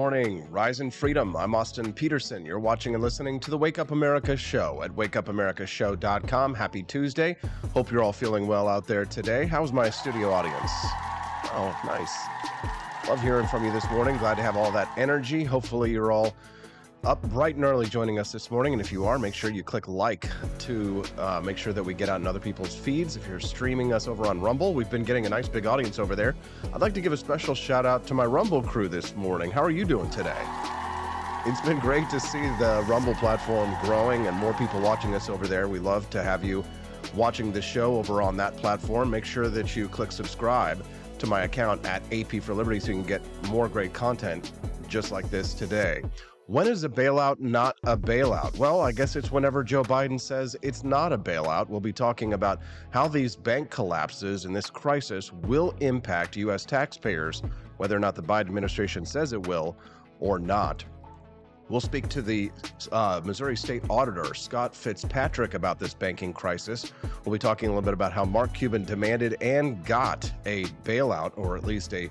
morning. Rise in freedom. I'm Austin Peterson. You're watching and listening to the Wake Up America show at wakeupAmericaShow.com. Happy Tuesday. Hope you're all feeling well out there today. How's my studio audience? Oh, nice. Love hearing from you this morning. Glad to have all that energy. Hopefully you're all up bright and early joining us this morning. And if you are, make sure you click like to make sure that we get out in other people's feeds. If you're streaming us over on Rumble, we've been getting a nice big audience over there. I'd like to give a special shout out to my Rumble crew this morning. How are you doing today? It's been great to see the Rumble platform growing and more people watching us over there. We love to have you watching the show over on that platform. Make sure that you click subscribe to my account at AP for Liberty so you can get more great content just like this today. When is a bailout not a bailout? Well, I guess it's whenever Joe Biden says it's not a bailout. We'll be talking about how these bank collapses and this crisis will impact U.S. taxpayers, whether or not the Biden administration says it will or not. We'll speak to the Missouri State Auditor Scott Fitzpatrick about this banking crisis. We'll be talking a little bit about how Mark Cuban demanded and got a bailout, or at least a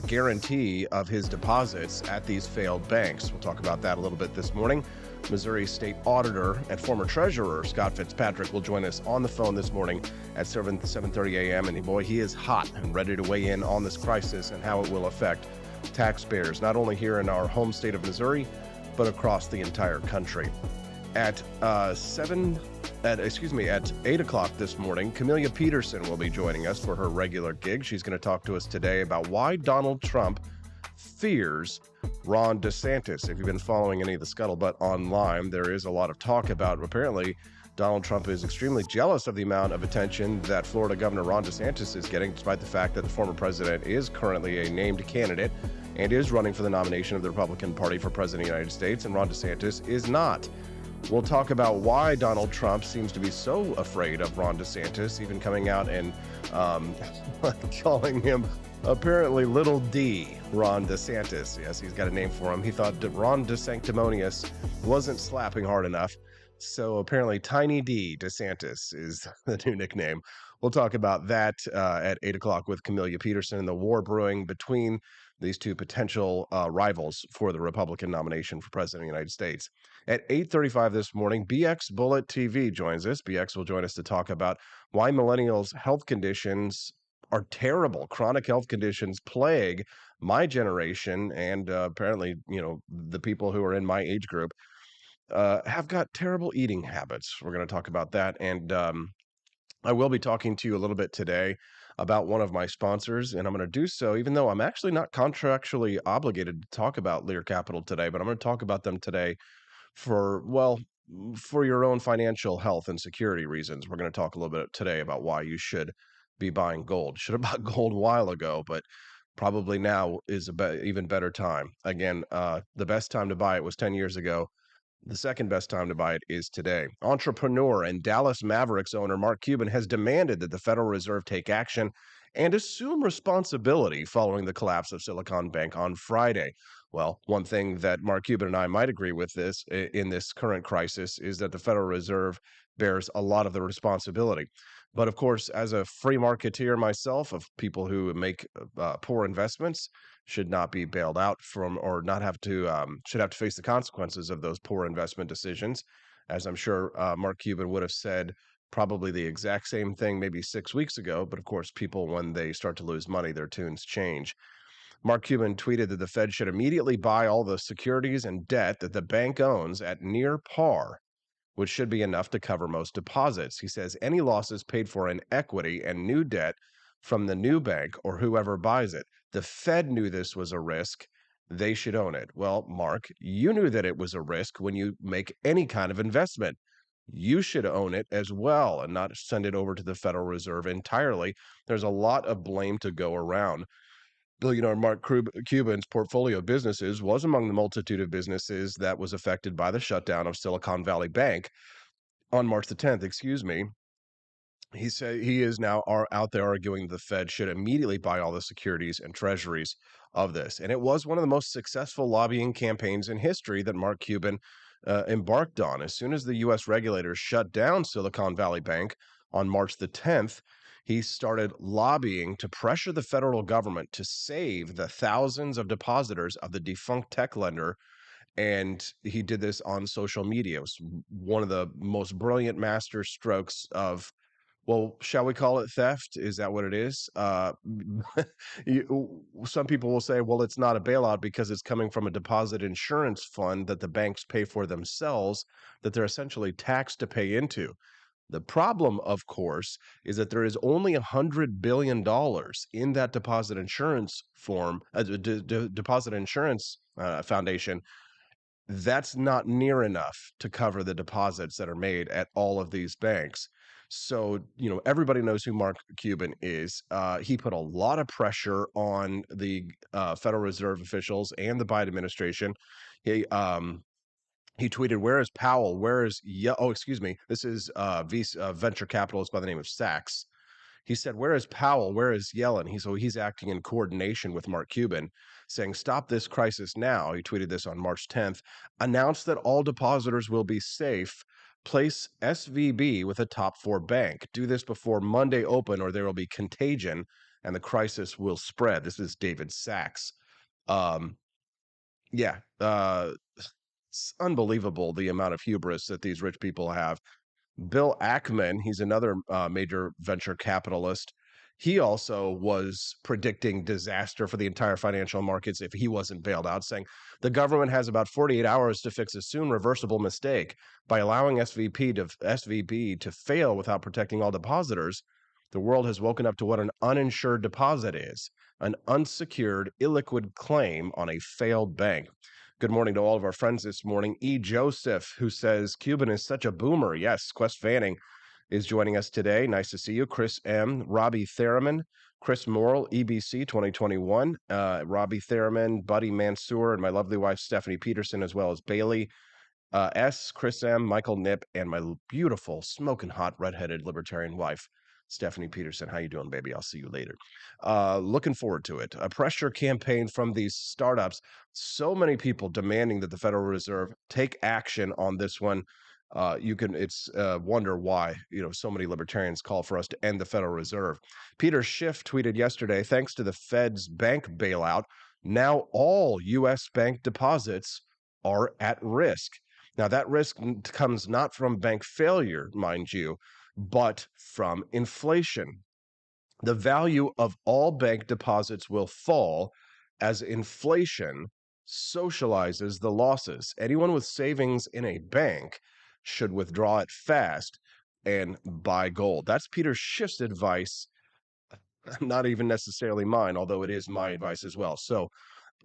guarantee of his deposits at these failed banks. We'll talk about that a little bit this morning. Missouri State Auditor and former Treasurer Scott Fitzpatrick will join us on the phone this morning at 7:30 a.m. And boy, he is hot and ready to weigh in on this crisis and how it will affect taxpayers, not only here in our home state of Missouri, but across the entire country. At 8 o'clock this morning, Camelia Peterson will be joining us for her regular gig. She's going to talk to us today about why Donald Trump fears Ron DeSantis. If you've been following any of the scuttlebutt online, there is a lot of talk about apparently Donald Trump is extremely jealous of the amount of attention that Florida Governor Ron DeSantis is getting, despite the fact that the former president is currently a named candidate and is running for the nomination of the Republican Party for President of the United States, and Ron DeSantis is not. We'll talk about why Donald Trump seems to be so afraid of Ron DeSantis, even coming out and calling him apparently Little D, Ron DeSantis. Yes, he's got a name for him. He thought Ron DeSanctimonious wasn't slapping hard enough. So apparently Tiny D DeSantis is the new nickname. We'll talk about that at 8 o'clock with Camelia Peterson and the war brewing between these two potential rivals for the Republican nomination for President of the United States. At 8:35 this morning, BX Bullet TV joins us. BX will join us to talk about why Millennials' health conditions are terrible. Chronic health conditions plague my generation, and apparently, the people who are in my age group have got terrible eating habits. We're going to talk about that, and I will be talking to you a little bit today about one of my sponsors, and I'm going to do so even though I'm actually not contractually obligated to talk about Lear Capital today, but I'm going to talk about them today for your own financial health and security reasons. We're going to talk a little bit today about why you should be buying gold. Should have bought gold a while ago, but probably now is even better time. Again, the best time to buy it was 10 years ago. The second best time to buy it is today. Entrepreneur and Dallas Mavericks owner Mark Cuban has demanded that the Federal Reserve take action and assume responsibility following the collapse of Silicon Bank on Friday. Well, one thing that Mark Cuban and I might agree with in this current crisis is that the Federal Reserve bears a lot of the responsibility. But of course, as a free marketeer myself, of people who make poor investments, should not be bailed out from, or not have to, should have to face the consequences of those poor investment decisions. As I'm sure Mark Cuban would have said probably the exact same thing maybe 6 weeks ago. But of course, people, when they start to lose money, their tunes change. Mark Cuban tweeted that the Fed should immediately buy all the securities and debt that the bank owns at near par, which should be enough to cover most deposits. He says any losses paid for in equity and new debt from the new bank or whoever buys it. The Fed knew this was a risk. They should own it. Well, Mark, you knew that it was a risk when you make any kind of investment. You should own it as well and not send it over to the Federal Reserve entirely. There's a lot of blame to go around. Billionaire Mark Cuban's portfolio of businesses was among the multitude of businesses that was affected by the shutdown of Silicon Valley Bank on March the 10th, He said he is now out there arguing the Fed should immediately buy all the securities and treasuries of this. And it was one of the most successful lobbying campaigns in history that Mark Cuban embarked on. As soon as the U.S. regulators shut down Silicon Valley Bank on March the 10th, He started lobbying to pressure the federal government to save the thousands of depositors of the defunct tech lender. And he did this on social media. It was one of the most brilliant master strokes of, well, shall we call it theft? Is that what it is? Some people will say, well, it's not a bailout because it's coming from a deposit insurance fund that the banks pay for themselves, that they're essentially taxed to pay into. The problem, of course, is that there is only $100 billion in that deposit insurance deposit insurance foundation. That's not near enough to cover the deposits that are made at all of these banks. So, everybody knows who Mark Cuban is. He put a lot of pressure on the Federal Reserve officials and the Biden administration. He he tweeted, "Where is Powell? Where is oh, excuse me. This is venture capitalist by the name of Sachs." He said, "Where is Powell? Where is Yellen?" He's acting in coordination with Mark Cuban, saying, "Stop this crisis now." He tweeted this on March 10th. "Announce that all depositors will be safe. Place SVB with a top four bank. Do this before Monday open, or there will be contagion, and the crisis will spread." This is David Sachs. Um, yeah, it's unbelievable the amount of hubris that these rich people have. Bill Ackman, he's another major venture capitalist. He also was predicting disaster for the entire financial markets if he wasn't bailed out, saying the government has about 48 hours to fix a soon reversible mistake by allowing SVB to fail without protecting all depositors. The world has woken up to what an uninsured deposit is, an unsecured, illiquid claim on a failed bank. Good morning to all of our friends this morning. E. Joseph, who says Cuban is such a boomer. Yes, Quest Fanning is joining us today. Nice to see you. Chris M. Robbie Theraman, Chris Morrill, EBC 2021, Robbie Theraman, Buddy Mansour, and my lovely wife, Stephanie Peterson, as well as Bailey S., Chris M., Michael Nip, and my beautiful, smoking hot, redheaded libertarian wife, Stephanie Peterson. How you doing, baby? I'll see you later. Looking forward to it. A pressure campaign from these startups. So many people demanding that the Federal Reserve take action on this one. It's wonder why, so many libertarians call for us to end the Federal Reserve. Peter Schiff tweeted yesterday, thanks to the Fed's bank bailout, now all U.S. bank deposits are at risk. Now, that risk comes not from bank failure, mind you, but from inflation. The value of all bank deposits will fall as inflation socializes the losses. Anyone with savings in a bank should withdraw it fast and buy gold. That's Peter Schiff's advice, not even necessarily mine, although it is my advice as well. So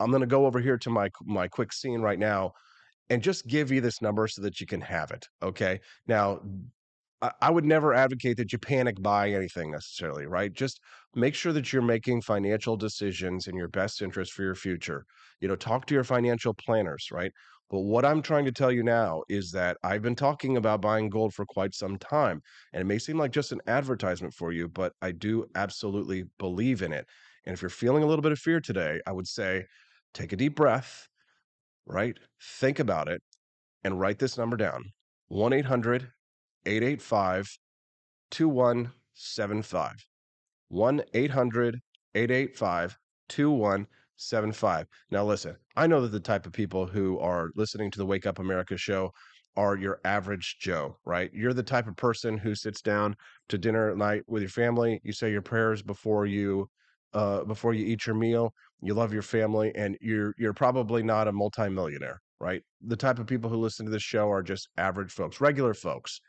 I'm going to go over here to my quick scene right now and just give you this number so that you can have it. Okay. Now, I would never advocate that you panic buy anything necessarily, right? Just make sure that you're making financial decisions in your best interest for your future. Talk to your financial planners, right? But what I'm trying to tell you now is that I've been talking about buying gold for quite some time, and it may seem like just an advertisement for you, but I do absolutely believe in it. And if you're feeling a little bit of fear today, I would say take a deep breath, right? Think about it and write this number down: 1 800 885 2175. 1 800 885 2175. Now, listen, I know that the type of people who are listening to the Wake Up America show are your average Joe, right? You're the type of person who sits down to dinner at night with your family. You say your prayers before you eat your meal. You love your family, and you're probably not a multimillionaire, right? The type of people who listen to this show are just average folks, regular folks.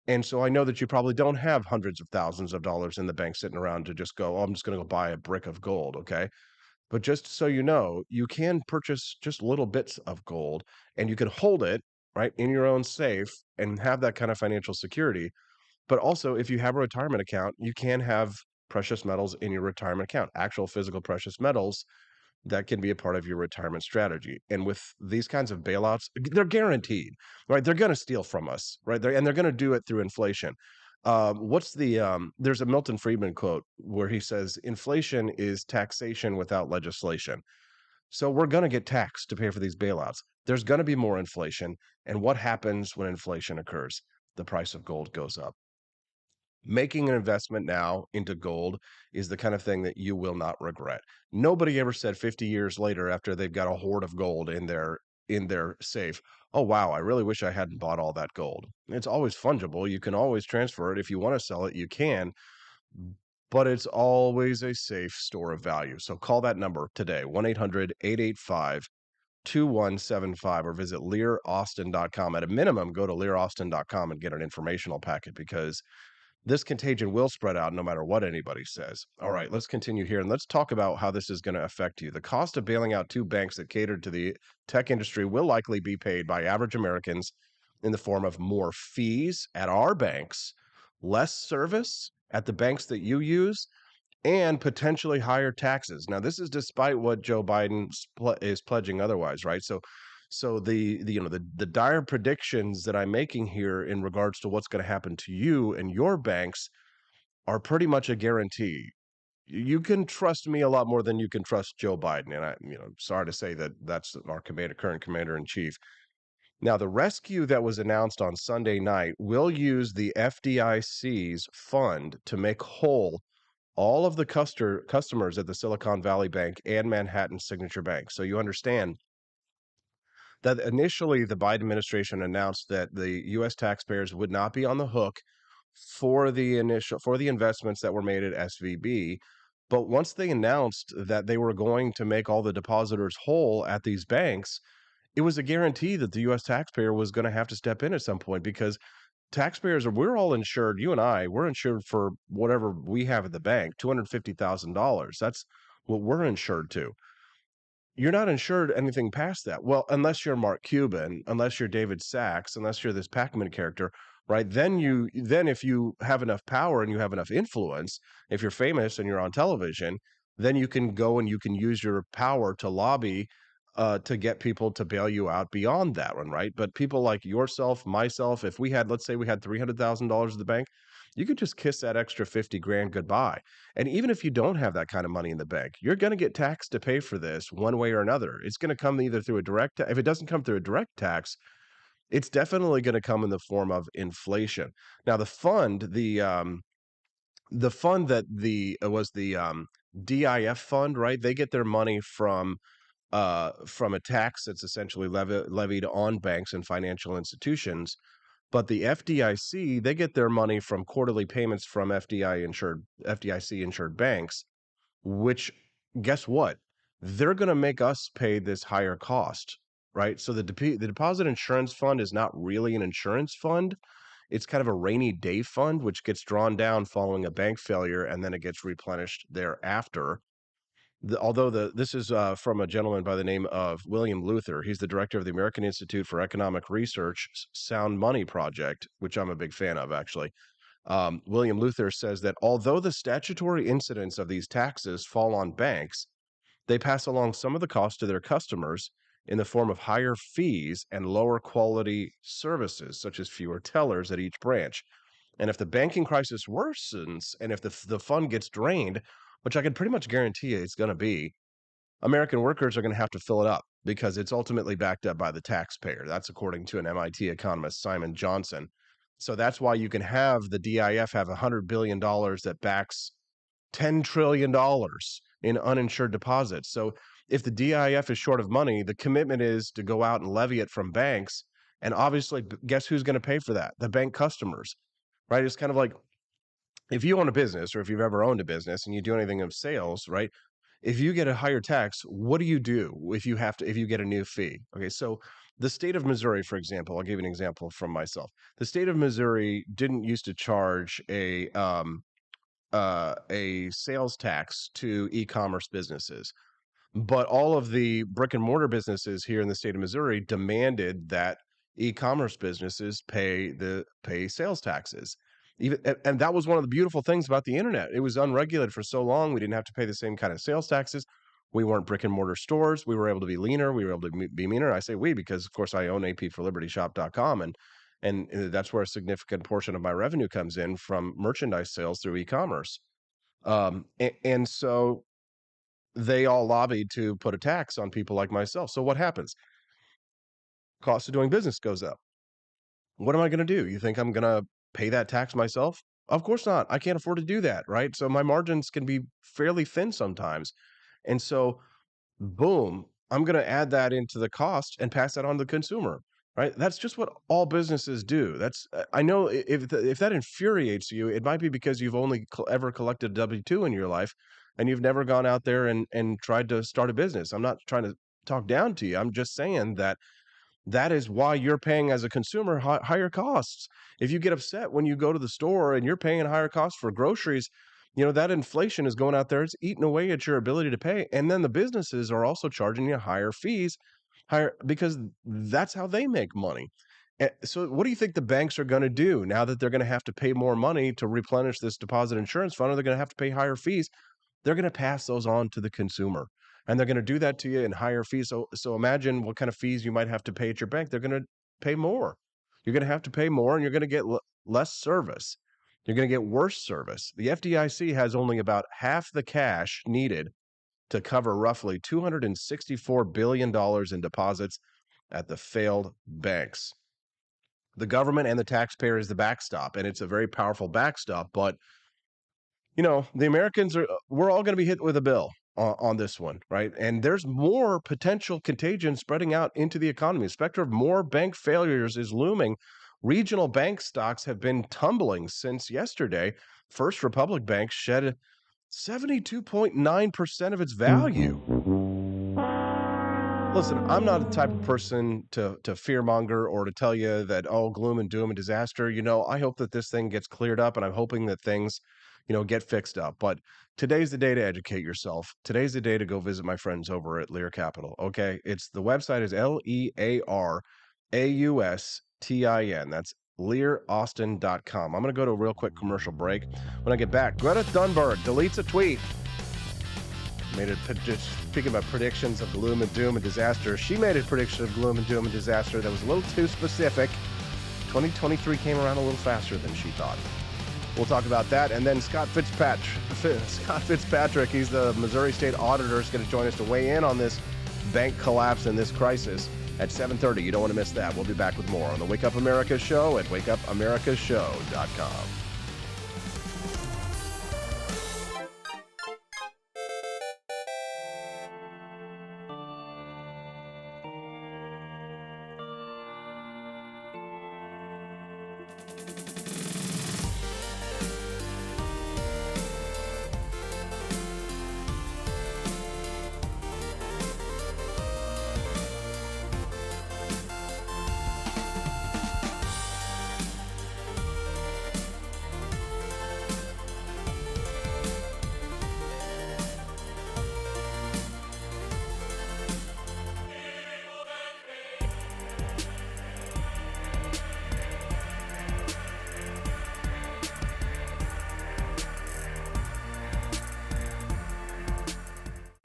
And so I know that you probably don't have hundreds of thousands of dollars in the bank sitting around to just go, oh, I'm just going to go buy a brick of gold. Okay. But just so you know, you can purchase just little bits of gold and you can hold it right in your own safe and have that kind of financial security. But also, if you have a retirement account, you can have precious metals in your retirement account, actual physical precious metals that can be a part of your retirement strategy. And with these kinds of bailouts, they're guaranteed, right? They're going to steal from us, right? They're going to do it through inflation. There's a Milton Friedman quote where he says, inflation is taxation without legislation. So we're going to get taxed to pay for these bailouts. There's going to be more inflation. And what happens when inflation occurs? The price of gold goes up. Making an investment now into gold is the kind of thing that you will not regret. Nobody ever said 50 years later after they've got a hoard of gold in their safe, "Oh wow, I really wish I hadn't bought all that gold." It's always fungible. You can always transfer it. If you want to sell it, you can, but it's always a safe store of value. So call that number today, 1-800-885-2175, or visit learaustin.com. At a minimum, go to learaustin.com and get an informational packet, because this contagion will spread out no matter what anybody says. All right, let's continue here and let's talk about how this is going to affect you. The cost of bailing out two banks that catered to the tech industry will likely be paid by average Americans in the form of more fees at our banks, less service at the banks that you use, and potentially higher taxes. Now, this is despite what Joe Biden is pledging otherwise, right? So the the dire predictions that I'm making here in regards to what's going to happen to you and your banks are pretty much a guarantee. You can trust me a lot more than you can trust Joe Biden, and sorry to say that that's our current commander in chief. Now, the rescue that was announced on Sunday night will use the FDIC's fund to make whole all of the customers at the Silicon Valley Bank and Manhattan Signature Bank. So you understand that initially the Biden administration announced that the US taxpayers would not be on the hook for the investments that were made at SVB. But once they announced that they were going to make all the depositors whole at these banks, it was a guarantee that the US taxpayer was going to have to step in at some point, because we're all insured. You and I, we're insured for whatever we have at the bank, $250,000. That's what we're insured to. You're not insured anything past that. Well, unless you're Mark Cuban, unless you're David Sachs, unless you're this Pac-Man character, right? Then if you have enough power and you have enough influence, if you're famous and you're on television, then you can go and you can use your power to lobby to get people to bail you out beyond that one, right? But people like yourself, myself, if we had, let's say we had $300,000 at the bank, you could just kiss that extra 50 grand goodbye. And even if you don't have that kind of money in the bank, you're going to get taxed to pay for this one way or another. It's going to come either through a if it doesn't come through a direct tax, it's definitely going to come in the form of inflation. Now, the fund that was the DIF fund, right? They get their money from a tax that's essentially levied on banks and financial institutions. But the FDIC, they get their money from quarterly payments from FDIC insured banks, which, guess what? They're going to make us pay this higher cost, right? So the deposit insurance fund is not really an insurance fund. It's kind of a rainy day fund, which gets drawn down following a bank failure, and then it gets replenished thereafter. This is from a gentleman by the name of William Luther. He's the director of the American Institute for Economic Research Sound Money Project, which I'm a big fan of, actually. William Luther says that although the statutory incidence of these taxes fall on banks, they pass along some of the cost to their customers in the form of higher fees and lower quality services, such as fewer tellers at each branch. And if the banking crisis worsens and if the fund gets drained, which I can pretty much guarantee you it's going to be, American workers are going to have to fill it up because it's ultimately backed up by the taxpayer. That's according to an MIT economist, Simon Johnson. So that's why you can have the DIF have $100 billion that backs $10 trillion in uninsured deposits. So if the DIF is short of money, the commitment is to go out and levy it from banks. And obviously, guess who's going to pay for that? The bank customers, right? It's kind of like if you own a business or if you've ever owned a business and you do anything of sales, right? If you get a higher tax, what do you do if you get a new fee? Okay, so the state of Missouri, for example, I'll give you an example from myself. The state of Missouri didn't used to charge a sales tax to e-commerce businesses. But all of the brick and mortar businesses here in the state of Missouri demanded that e-commerce businesses pay sales taxes. And that was one of the beautiful things about the internet. It was unregulated for so long. We didn't have to pay the same kind of sales taxes. We weren't brick and mortar stores. We were able to be leaner. We were able to be meaner. I say we because, of course, I own apforlibertyshop.com, and that's where a significant portion of my revenue comes in from merchandise sales through e-commerce. And so they all lobbied to put a tax on people like myself. So what happens? Cost of doing business goes up. What am I going to do? You think I'm going to pay that tax myself? Of course not. I can't afford to do that, right? So my margins can be fairly thin sometimes. And so boom, I'm going to add that into the cost and pass that on to the consumer, right? That's just what all businesses do. That's I know if that infuriates you, it might be because you've only ever collected a W-2 in your life and you've never gone out there and tried to start a business. I'm not trying to talk down to you. I'm just saying that that is why you're paying as a consumer higher costs. If you get upset when you go to the store and you're paying higher costs for groceries, that inflation is going out there. It's eating away at your ability to pay. And then the businesses are also charging you higher fees, higher because that's how they make money. So what do you think the banks are going to do now that they're going to have to pay more money to replenish this deposit insurance fund, or they're going to have to pay higher fees? They're going to pass those on to the consumer. And they're going to do that to you in higher fees. So imagine what kind of fees you might have to pay at your bank. They're going to pay more. You're going to have to pay more, and you're going to get less service. You're going to get worse service. The FDIC has only about half the cash needed to cover roughly $264 billion in deposits at the failed banks. The government and the taxpayer is the backstop, and it's a very powerful backstop. But the Americans we're all going to be hit with a bill on this one, right? And there's more potential contagion spreading out into the economy. The specter of more bank failures is looming. Regional bank stocks have been tumbling since yesterday. First Republic Bank shed 72.9% of its value. Listen, I'm not the type of person to fearmonger or to tell you that, oh, gloom and doom and disaster. I hope that this thing gets cleared up, and I'm hoping that things, get fixed up. But today's the day to educate yourself. Today's the day to go visit my friends over at Lear Capital. Okay. The website is LEARAUSTIN. That's learaustin.com. I'm going to go to a real quick commercial break. When I get back, Greta Thunberg deletes a tweet. Just speaking about predictions of gloom and doom and disaster, she made a prediction of gloom and doom and disaster that was a little too specific. 2023 came around a little faster than she thought. We'll talk about that. And then Scott Fitzpatrick, he's the Missouri State Auditor, is going to join us to weigh in on this bank collapse and this crisis at 7:30. You don't want to miss that. We'll be back with more on the Wake Up America Show at wakeupamericashow.com.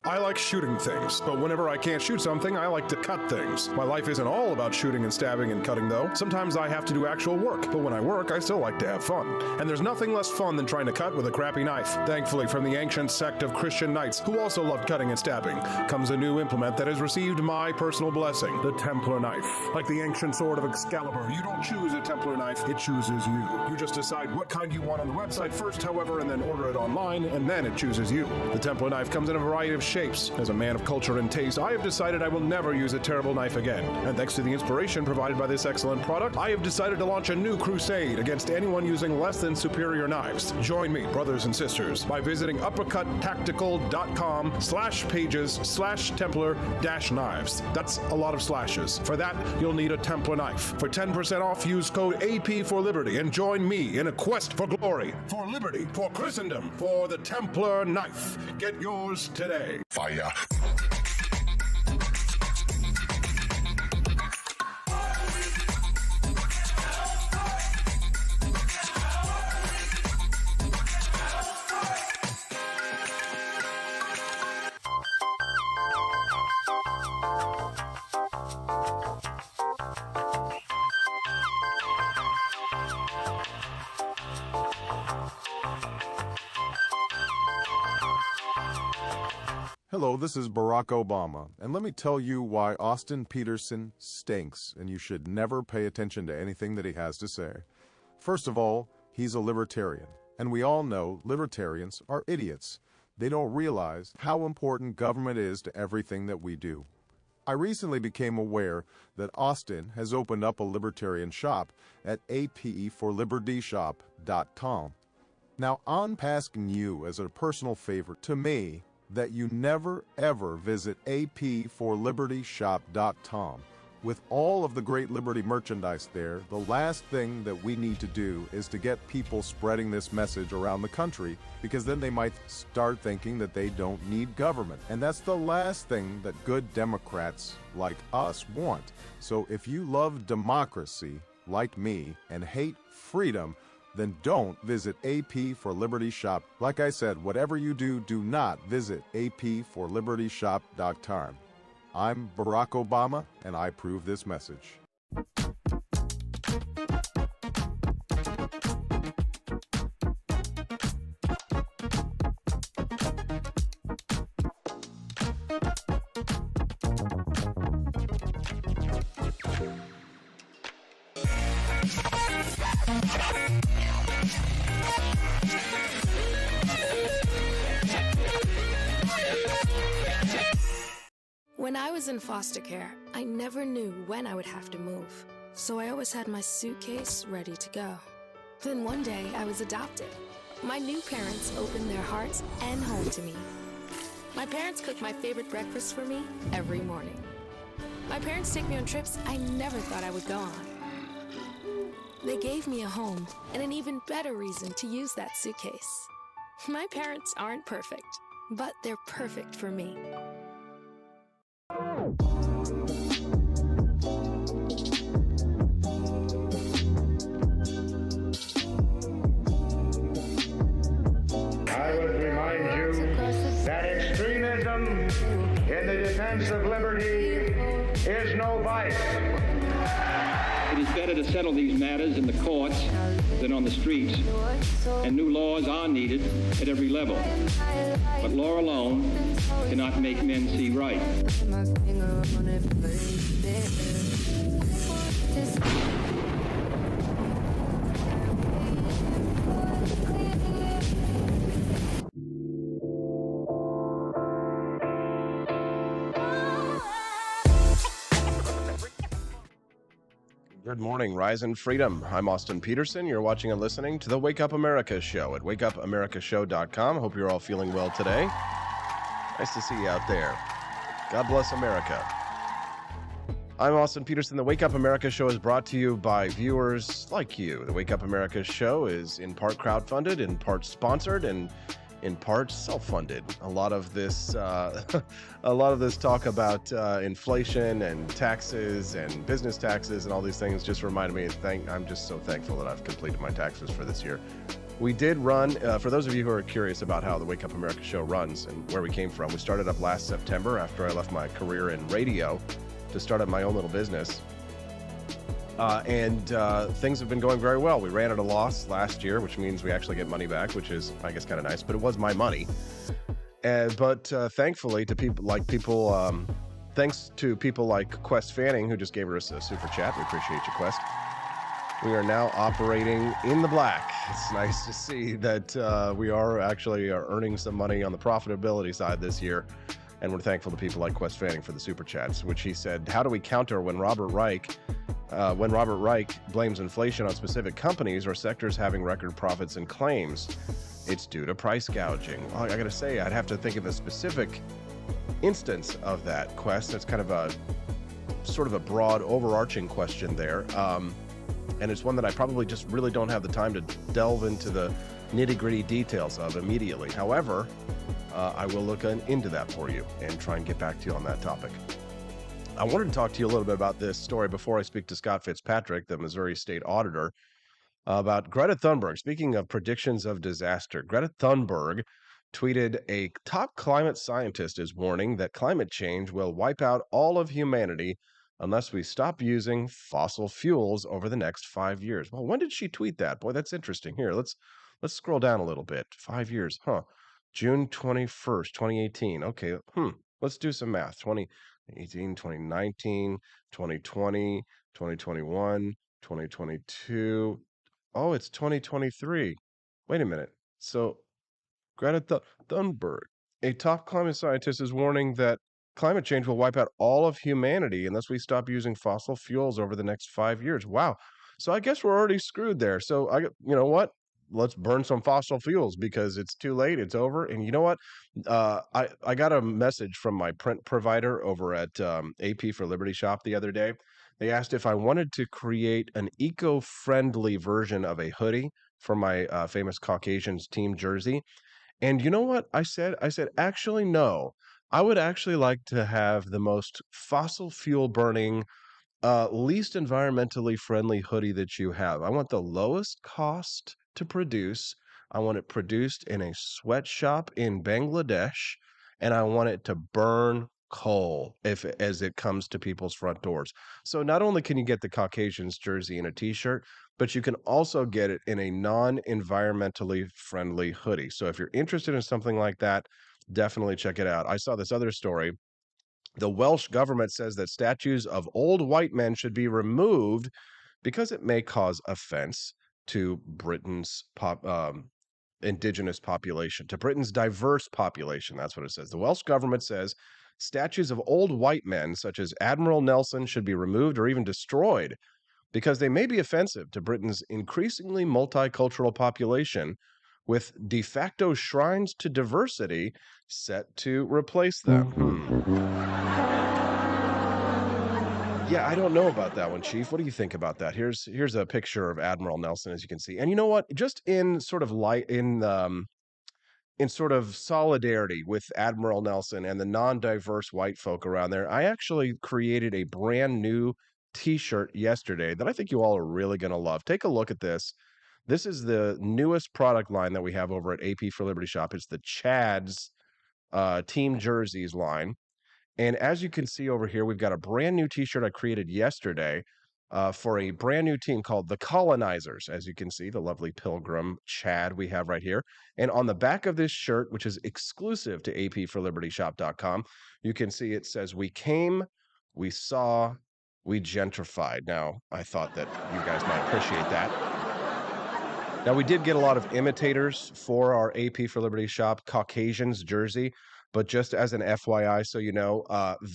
I like shooting things, but whenever I can't shoot something, I like to cut things. My life isn't all about shooting and stabbing and cutting, though. Sometimes I have to do actual work, but when I work, I still like to have fun. And there's nothing less fun than trying to cut with a crappy knife. Thankfully, from the ancient sect of Christian knights, who also loved cutting and stabbing, comes a new implement that has received my personal blessing, the Templar knife. Like the ancient sword of Excalibur, you don't choose a Templar knife, it chooses you. You just decide what kind you want on the website first, however, and then order it online, and then it chooses you. The Templar knife comes in a variety of shapes. As a man of culture and taste, I have decided I will never use a terrible knife again. And thanks to the inspiration provided by this excellent product, I have decided to launch a new crusade against anyone using less than superior knives. Join me, brothers and sisters, by visiting uppercuttactical.com/pages/Templar-knives. That's a lot of slashes. For that, you'll need a Templar knife. For 10% off, use code AP for Liberty and join me in a quest for glory, for liberty, for Christendom, for the Templar knife. Get yours today. Fire. Hello, this is Barack Obama, and let me tell you why Austin Peterson stinks, and you should never pay attention to anything that he has to say. First of all, He's a libertarian, and we all know libertarians are idiots. They don't realize how important government is to everything that we do. I recently became aware that Austin has opened up a libertarian shop at apeforlibertyshop.com. Now, I'm asking you as a personal favor to me that you never ever visit apeforlibertyshop.com. With all of the great Liberty merchandise there, the last thing that we need to do is to get people spreading this message around the country, because then they might start thinking that they don't need government. And that's the last thing that good Democrats like us want. So if you love democracy, like me, and hate freedom, then don't visit AP for Liberty Shop. Like I said, whatever you do, do not visit aporlibertyshop.com. I'm Barack Obama, and I approve this message. When I was in foster care, I never knew when I would have to move, so I always had my suitcase ready to go. Then one day, I was adopted. My new parents opened their hearts and home to me. My parents cook my favorite breakfast for me every morning. My parents take me on trips I never thought I would go on. They gave me a home and an even better reason to use that suitcase. My parents aren't perfect, but they're perfect for me. I would remind you that extremism in the defense of liberty is no vice. It is better to settle these matters in the courts than on the streets, and new laws are needed at every level. But law alone cannot make men see right. Good morning, Rise and Freedom. I'm Austin Peterson. You're watching and listening to the Wake Up America Show at wakeupamericashow.com. Hope you're all feeling well today. Nice to see you out there. God bless America. I'm Austin Peterson. The Wake Up America Show is brought to you by viewers like you. The Wake Up America Show is in part crowdfunded, in part sponsored, and in part self-funded. A lot of this talk about inflation and taxes and business taxes and all these things just reminded me. I'm just so thankful that I've completed my taxes for this year. We did run, for those of you who are curious about how the Wake Up America Show runs and where we came from, we started up last September after I left my career in radio to start up my own little business. And things have been going very well. We ran at a loss last year, which means we actually get money back, which is, I guess, kind of nice, but it was my money. But thankfully, thanks to people like Quest Fanning, who just gave us a super chat. We appreciate you, Quest. We are now operating in the black. It's nice to see that we are actually earning some money on the profitability side this year. And we're thankful to people like Quest Fanning for the super chats, which he said, how do we counter when Robert Reich blames inflation on specific companies or sectors having record profits and claims it's due to price gouging? Well, I gotta say, I'd have to think of a specific instance of that, Quest. That's kind of a sort of a broad, overarching question there. And it's one that I probably just really don't have the time to delve into the nitty-gritty details of immediately. However, I will look into that for you and try and get back to you on that topic. I wanted to talk to you a little bit about this story before I speak to Scott Fitzpatrick, the Missouri State Auditor, about Greta Thunberg. Speaking of predictions of disaster, Greta Thunberg tweeted, a top climate scientist is warning that climate change will wipe out all of humanity unless we stop using fossil fuels over the next 5 years. Well, when did she tweet that? Boy, that's interesting. Here, let's scroll down a little bit. 5 years, huh? June 21st, 2018. Okay, let's do some math. 2018, 2019, 2020, 2021, 2022. Oh, it's 2023. Wait a minute. So Thunberg, a top climate scientist, is warning that climate change will wipe out all of humanity unless we stop using fossil fuels over the next 5 years. Wow. So I guess we're already screwed there. So you know what? Let's burn some fossil fuels because it's too late. It's over. And you know what? I got a message from my print provider over at AP for Liberty Shop the other day. They asked if I wanted to create an eco-friendly version of a hoodie for my famous Caucasians team jersey. And you know what I said? I said, actually, no. I would actually like to have the most fossil fuel burning, least environmentally friendly hoodie that you have. I want the lowest cost to produce. I want it produced in a sweatshop in Bangladesh, and I want it to burn coal as it comes to people's front doors. So not only can you get the Caucasians jersey and a t-shirt, but you can also get it in a non-environmentally friendly hoodie. So if you're interested in something like that, definitely check it out. I saw this other story. The Welsh government says that statues of old white men should be removed because it may cause offense to Britain's indigenous population, to Britain's diverse population. That's what it says. The Welsh government says statues of old white men, such as Admiral Nelson, should be removed or even destroyed because they may be offensive to Britain's increasingly multicultural population, with de facto shrines to diversity set to replace them. Yeah, I don't know about that one, Chief. What do you think about that? Here's a picture of Admiral Nelson, as you can see. And you know what? Just in sort of in sort of solidarity with Admiral Nelson and the non-diverse white folk around there, I actually created a brand new t-shirt yesterday that I think you all are really going to love. Take a look at this. This is the newest product line that we have over at AP for Liberty Shop. It's the Chad's team jerseys line. And as you can see over here, we've got a brand new t-shirt I created yesterday for a brand new team called the Colonizers. As you can see, the lovely pilgrim Chad we have right here. And on the back of this shirt, which is exclusive to apforlibertyshop.com, you can see it says, "We came, we saw, we gentrified." Now, I thought that you guys might appreciate that. Now, we did get a lot of imitators for our AP for Liberty Shop Caucasians jersey, but just as an FYI, so you know,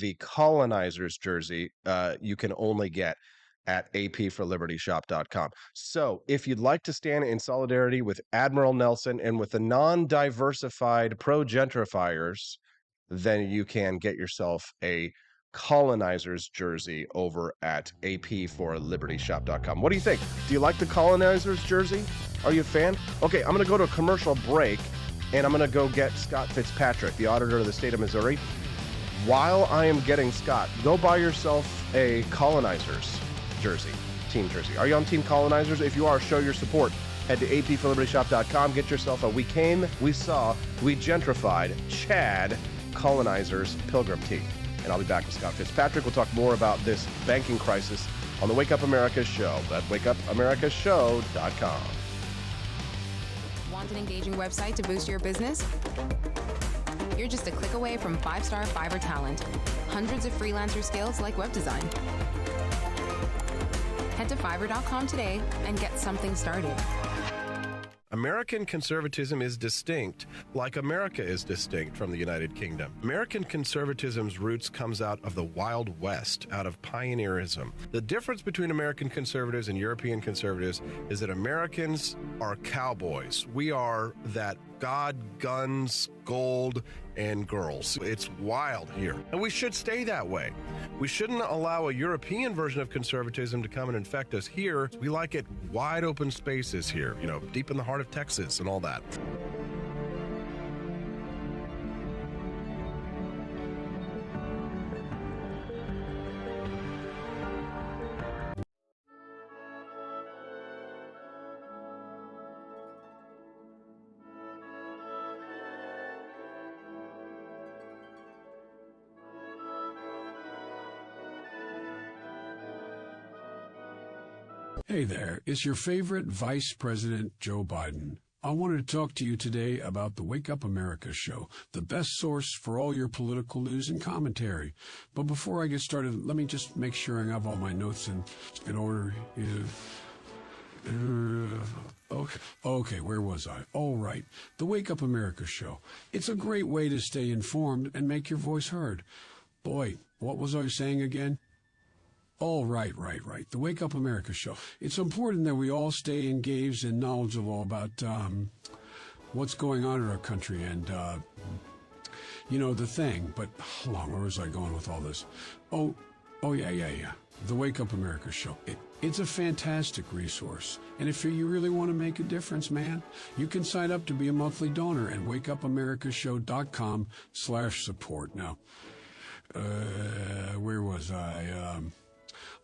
the Colonizers jersey you can only get at apforlibertyshop.com. So if you'd like to stand in solidarity with Admiral Nelson and with the non-diversified pro-gentrifiers, then you can get yourself a Colonizers jersey over at apforlibertyshop.com. What do you think? Do you like the Colonizers jersey? Are you a fan? Okay, I'm going to go to a commercial break, and I'm going to go get Scott Fitzpatrick, the auditor of the state of Missouri. While I am getting Scott, go buy yourself a Colonizers jersey, team jersey. Are you on Team Colonizers? If you are, show your support. Head to apforlibertyshop.com. Get yourself a "We Came, We Saw, We Gentrified" Chad Colonizers pilgrim tee. And I'll be back with Scott Fitzpatrick. We'll talk more about this banking crisis on the Wake Up America show. That's wakeupamericashow.com. Want an engaging website to boost your business? You're just a click away from 5-star Fiverr talent. Hundreds of freelancer skills like web design. Head to Fiverr.com today and get something started. American conservatism is distinct, like America is distinct from the United Kingdom. American conservatism's roots comes out of the Wild West, out of pioneerism. The difference between American conservatives and European conservatives is that Americans are cowboys. We are that God, guns, gold, and girls. It's wild here, and we should stay that way. We shouldn't allow a European version of conservatism to come and infect us here. We like it wide open spaces here, you know, deep in the heart of Texas and all that. Hey there, it's your favorite Vice President Joe Biden. I wanted to talk to you today about the Wake Up America show, the best source for all your political news and commentary. But before I get started, let me just make sure I have all my notes in order. Okay, where was I? All right, the Wake Up America show. It's a great way to stay informed and make your voice heard. Boy, what was I saying again? Oh, right. The Wake Up America show. It's important that we all stay engaged and knowledgeable about what's going on in our country and, the thing. But hold on, where was I going with all this? Oh, yeah. The Wake Up America show. It's a fantastic resource. And if you really want to make a difference, man, you can sign up to be a monthly donor at wakeupAmericaShow.com/support. Now, where was I?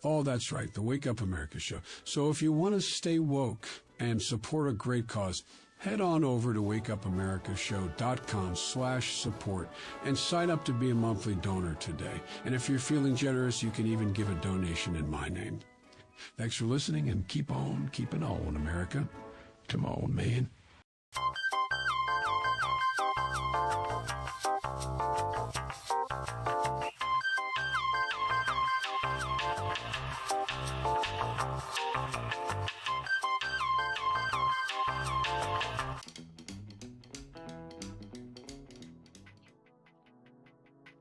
Oh, that's right, the Wake Up America show. So if you want to stay woke and support a great cause, head on over to wakeupAmericaShow.com/support and sign up to be a monthly donor today. And if you're feeling generous, you can even give a donation in my name. Thanks for listening, and keep on keeping on, America. Come on, man.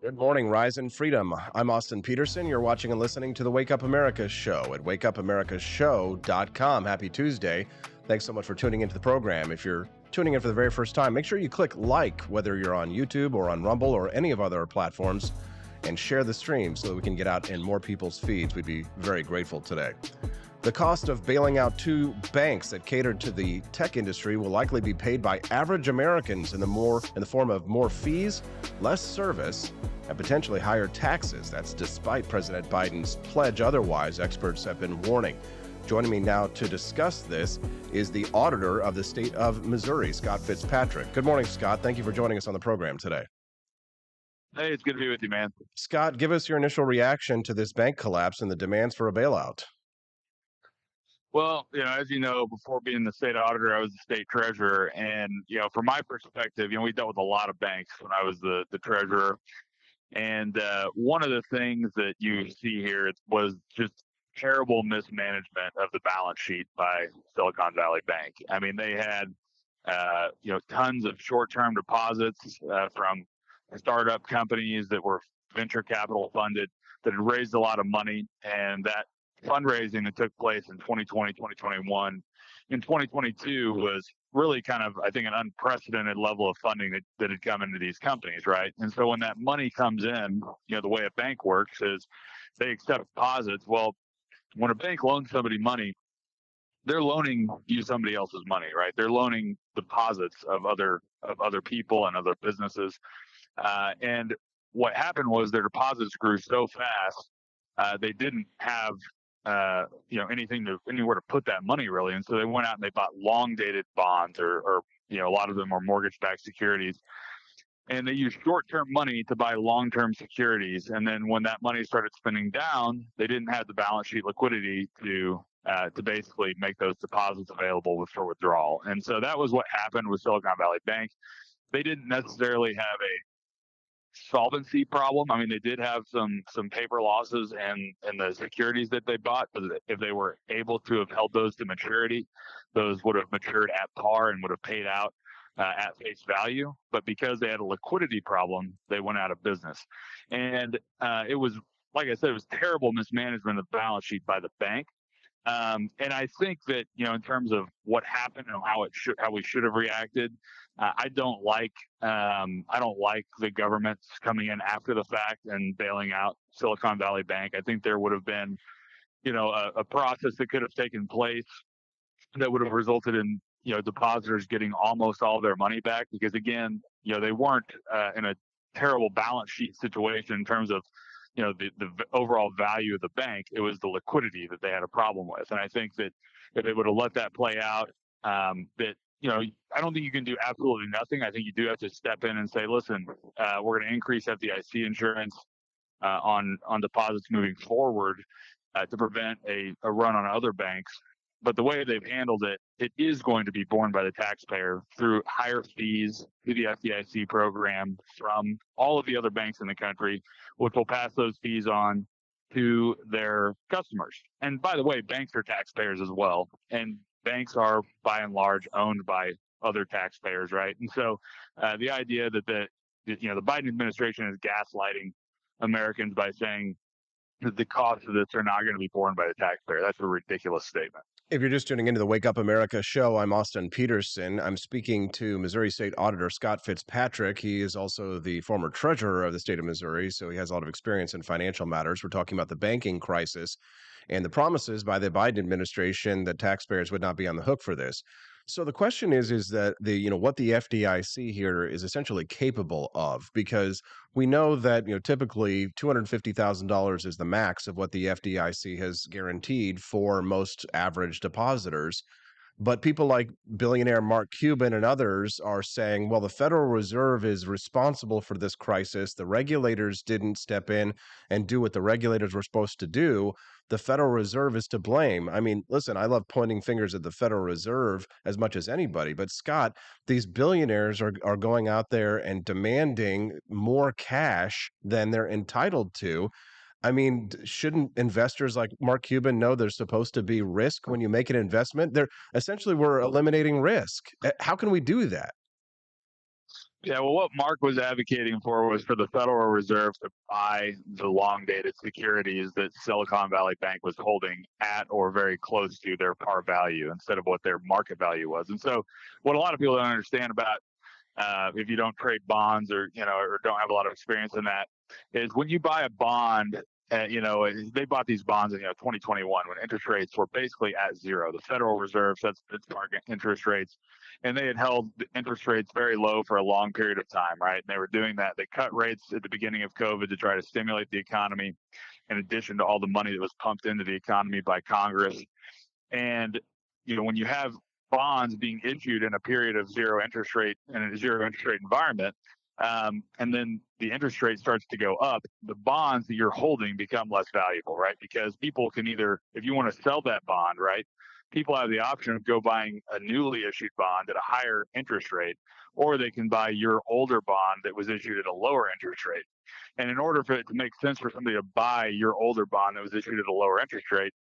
Good morning, Rise and Freedom. I'm Austin Peterson. You're watching and listening to the Wake Up America show at wakeupAmericaShow.com. Happy Tuesday. Thanks so much for tuning into the program. If you're tuning in for the very first time, make sure you click like, whether you're on YouTube or on Rumble or any of other platforms, and share the stream so that we can get out in more people's feeds. We'd be very grateful today. The cost of bailing out two banks that catered to the tech industry will likely be paid by average Americans in the form of more fees, less service, and potentially higher taxes. That's despite President Biden's pledge otherwise, experts have been warning. Joining me now to discuss this is the auditor of the state of Missouri, Scott Fitzpatrick. Good morning, Scott. Thank you for joining us on the program today. Hey, it's good to be with you, man. Scott, give us your initial reaction to this bank collapse and the demands for a bailout. Well, as you know, before being the state auditor, I was the state treasurer. And, from my perspective, we dealt with a lot of banks when I was the treasurer. And one of the things that you see here was just terrible mismanagement of the balance sheet by Silicon Valley Bank. I mean, they had, tons of short-term deposits from startup companies that were venture capital funded that had raised a lot of money. And that fundraising that took place in 2020, 2021, in 2022 was really kind of, I think, an unprecedented level of funding that had come into these companies, right? And so when that money comes in, the way a bank works is they accept deposits. Well, when a bank loans somebody money, they're loaning you somebody else's money, right? They're loaning deposits of other people and other businesses. And what happened was their deposits grew so fast, they didn't have anywhere to put that money really. And so they went out and they bought long dated bonds or a lot of them are mortgage backed securities. And they used short term money to buy long term securities. And then when that money started spinning down, they didn't have the balance sheet liquidity to basically make those deposits available for withdrawal. And so that was what happened with Silicon Valley Bank. They didn't necessarily have a solvency problem. I mean, they did have some paper losses and the securities that they bought, but if they were able to have held those to maturity, those would have matured at par and would have paid out at face value. But because they had a liquidity problem, they went out of business. And it was, like I said, it was terrible mismanagement of the balance sheet by the bank. And I think that, in terms of what happened and how we should have reacted, I don't like the government coming in after the fact and bailing out Silicon Valley Bank. I think there would have been, a process that could have taken place that would have resulted in, depositors getting almost all their money back, because again, they weren't in a terrible balance sheet situation in terms of, the overall value of the bank. It was the liquidity that they had a problem with. And I think that if they would have let that play out, that, I don't think you can do absolutely nothing. I think you do have to step in and say, listen, we're going to increase FDIC insurance on deposits moving forward to prevent a run on other banks. But the way they've handled it, it is going to be borne by the taxpayer through higher fees through the FDIC program from all of the other banks in the country, which will pass those fees on to their customers. And by the way, banks are taxpayers as well. And banks are by and large owned by other taxpayers, right? And so the idea that the Biden administration is gaslighting Americans by saying that the costs of this are not going to be borne by the taxpayer, that's a ridiculous statement. If you're just tuning into the Wake Up America show, I'm Austin Peterson. I'm speaking to Missouri State Auditor Scott Fitzpatrick. He is also the former treasurer of the state of Missouri, so he has a lot of experience in financial matters. We're talking about the banking crisis and the promises by the Biden administration that taxpayers would not be on the hook for this. So the question is that what the FDIC here is essentially capable of, because we know that typically $250,000 is the max of what the FDIC has guaranteed for most average depositors. But people like billionaire Mark Cuban and others are saying, well, the Federal Reserve is responsible for this crisis. The regulators didn't step in and do what the regulators were supposed to do. The Federal Reserve is to blame. I mean, listen, I love pointing fingers at the Federal Reserve as much as anybody. But Scott, these billionaires are going out there and demanding more cash than they're entitled to. I mean, shouldn't investors like Mark Cuban know there's supposed to be risk when you make an investment? We're eliminating risk. How can we do that? Yeah, well, what Mark was advocating for was for the Federal Reserve to buy the long-dated securities that Silicon Valley Bank was holding at or very close to their par value instead of what their market value was. And so what a lot of people don't understand about if you don't trade bonds or don't have a lot of experience in that is when you buy a bond, they bought these bonds in 2021 when interest rates were basically at zero. The Federal Reserve sets its target interest rates, and they had held the interest rates very low for a long period of time, right? And they were doing that. They cut rates at the beginning of COVID to try to stimulate the economy, in addition to all the money that was pumped into the economy by Congress. And when you have bonds being issued in a period of zero interest rate in a zero interest rate environment, and then the interest rate starts to go up, the bonds that you're holding become less valuable, right? Because people can either, if you want to sell that bond, right, people have the option of go buying a newly issued bond at a higher interest rate, or they can buy your older bond that was issued at a lower interest rate. And in order for it to make sense for somebody to buy your older bond that was issued at a lower interest rate,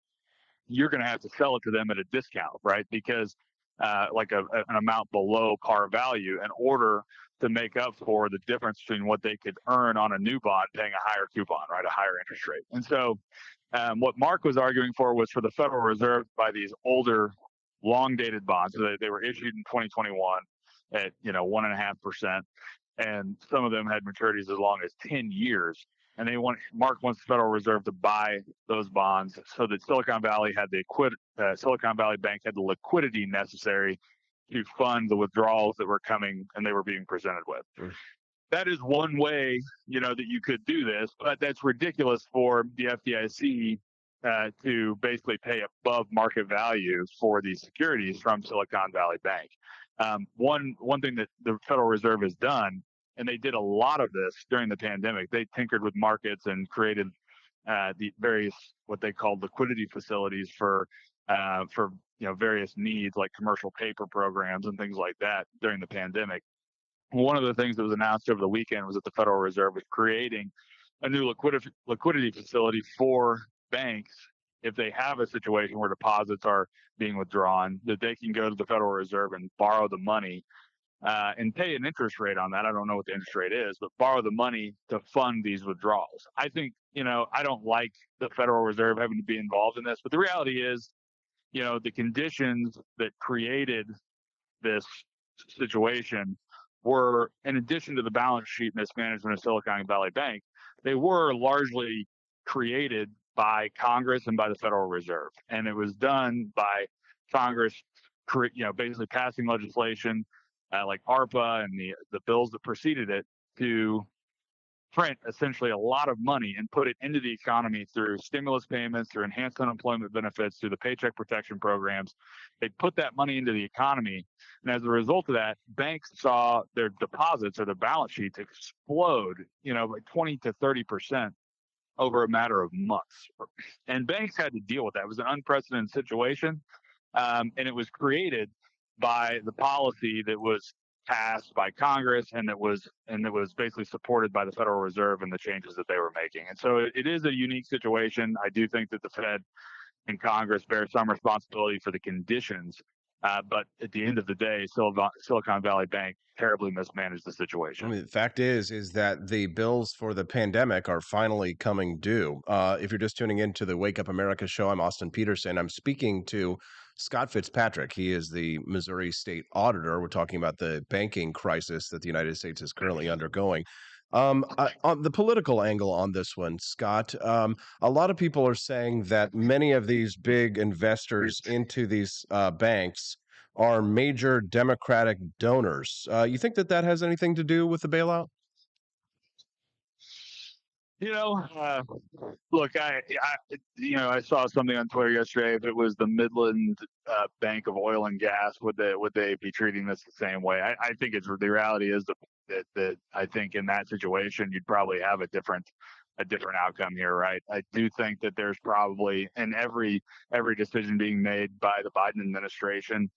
you're going to have to sell it to them at a discount, right? Because an amount below par value in order to make up for the difference between what they could earn on a new bond paying a higher coupon, right, a higher interest rate. And so what Mark was arguing for was for the Federal Reserve to buy these older, long-dated bonds. So they were issued in 2021 at 1.5%, and some of them had maturities as long as 10 years. And Mark wants the Federal Reserve to buy those bonds so that Silicon Valley Bank had the liquidity necessary to fund the withdrawals that were coming and they were being presented with. Sure. That is one way, that you could do this, but that's ridiculous for the FDIC to basically pay above market value for these securities from Silicon Valley Bank. One thing that the Federal Reserve has done, and they did a lot of this during the pandemic. They tinkered with markets and created the various what they called liquidity facilities for various needs like commercial paper programs and things like that during the pandemic. One of the things that was announced over the weekend was that the Federal Reserve was creating a new liquidity facility for banks if they have a situation where deposits are being withdrawn, that they can go to the Federal Reserve and borrow the money and pay an interest rate on that. I don't know what the interest rate is, but borrow the money to fund these withdrawals. I think, I don't like the Federal Reserve having to be involved in this, but the reality is, the conditions that created this situation were, in addition to the balance sheet mismanagement of Silicon Valley Bank, they were largely created by Congress and by the Federal Reserve. And it was done by Congress, basically passing legislation like ARPA and the bills that preceded it to print essentially a lot of money and put it into the economy through stimulus payments, through enhanced unemployment benefits, through the paycheck protection programs. They put that money into the economy. And as a result of that, banks saw their deposits or their balance sheets explode, by 20 to 30% over a matter of months. And banks had to deal with that. It was an unprecedented situation. And it was created by the policy that was passed by Congress and that was basically supported by the Federal Reserve and the changes that they were making. And so it is a unique situation. I do think that the Fed and Congress bear some responsibility for the conditions. But at the end of the day, Silicon Valley Bank terribly mismanaged the I situation. mean, the fact is that the bills for the pandemic are finally coming due. If you're just tuning into the Wake Up America show, I'm Austin Peterson. I'm speaking to Scott Fitzpatrick. He is the Missouri State Auditor. We're talking about the banking crisis that the United States is currently undergoing. On the political angle on this one, Scott, a lot of people are saying that many of these big investors into these banks are major Democratic donors. You think that that has anything to do with the bailout? You know, look, I saw something on Twitter yesterday. If it was the Midland Bank of Oil and Gas, would they be treating this the same way? I think it's the reality is that I think in that situation you'd probably have a different outcome here, right? I do think that there's probably in every decision being made by the Biden administration.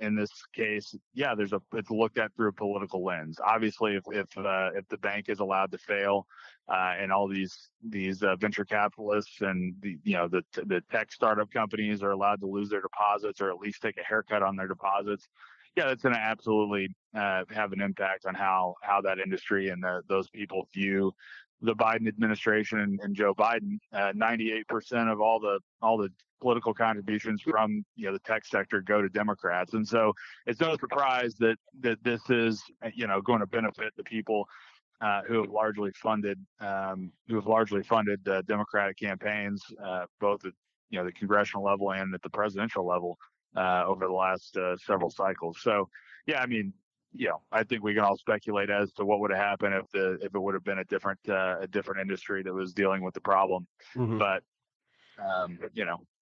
In this case, yeah, it's looked at through a political lens. Obviously, if the bank is allowed to fail, and all these venture capitalists and the tech startup companies are allowed to lose their deposits or at least take a haircut on their deposits, yeah, that's going to absolutely have an impact on how that industry and those people view the Biden administration and Joe Biden. 98% of all the political contributions from the tech sector go to Democrats, and so it's no surprise that this is going to benefit the people who have largely funded Democratic campaigns, both at the congressional level and at the presidential level over the last several cycles. So, yeah, I mean, I think we can all speculate as to what would have happened if it would have been a different industry that was dealing with the problem. Mhm. But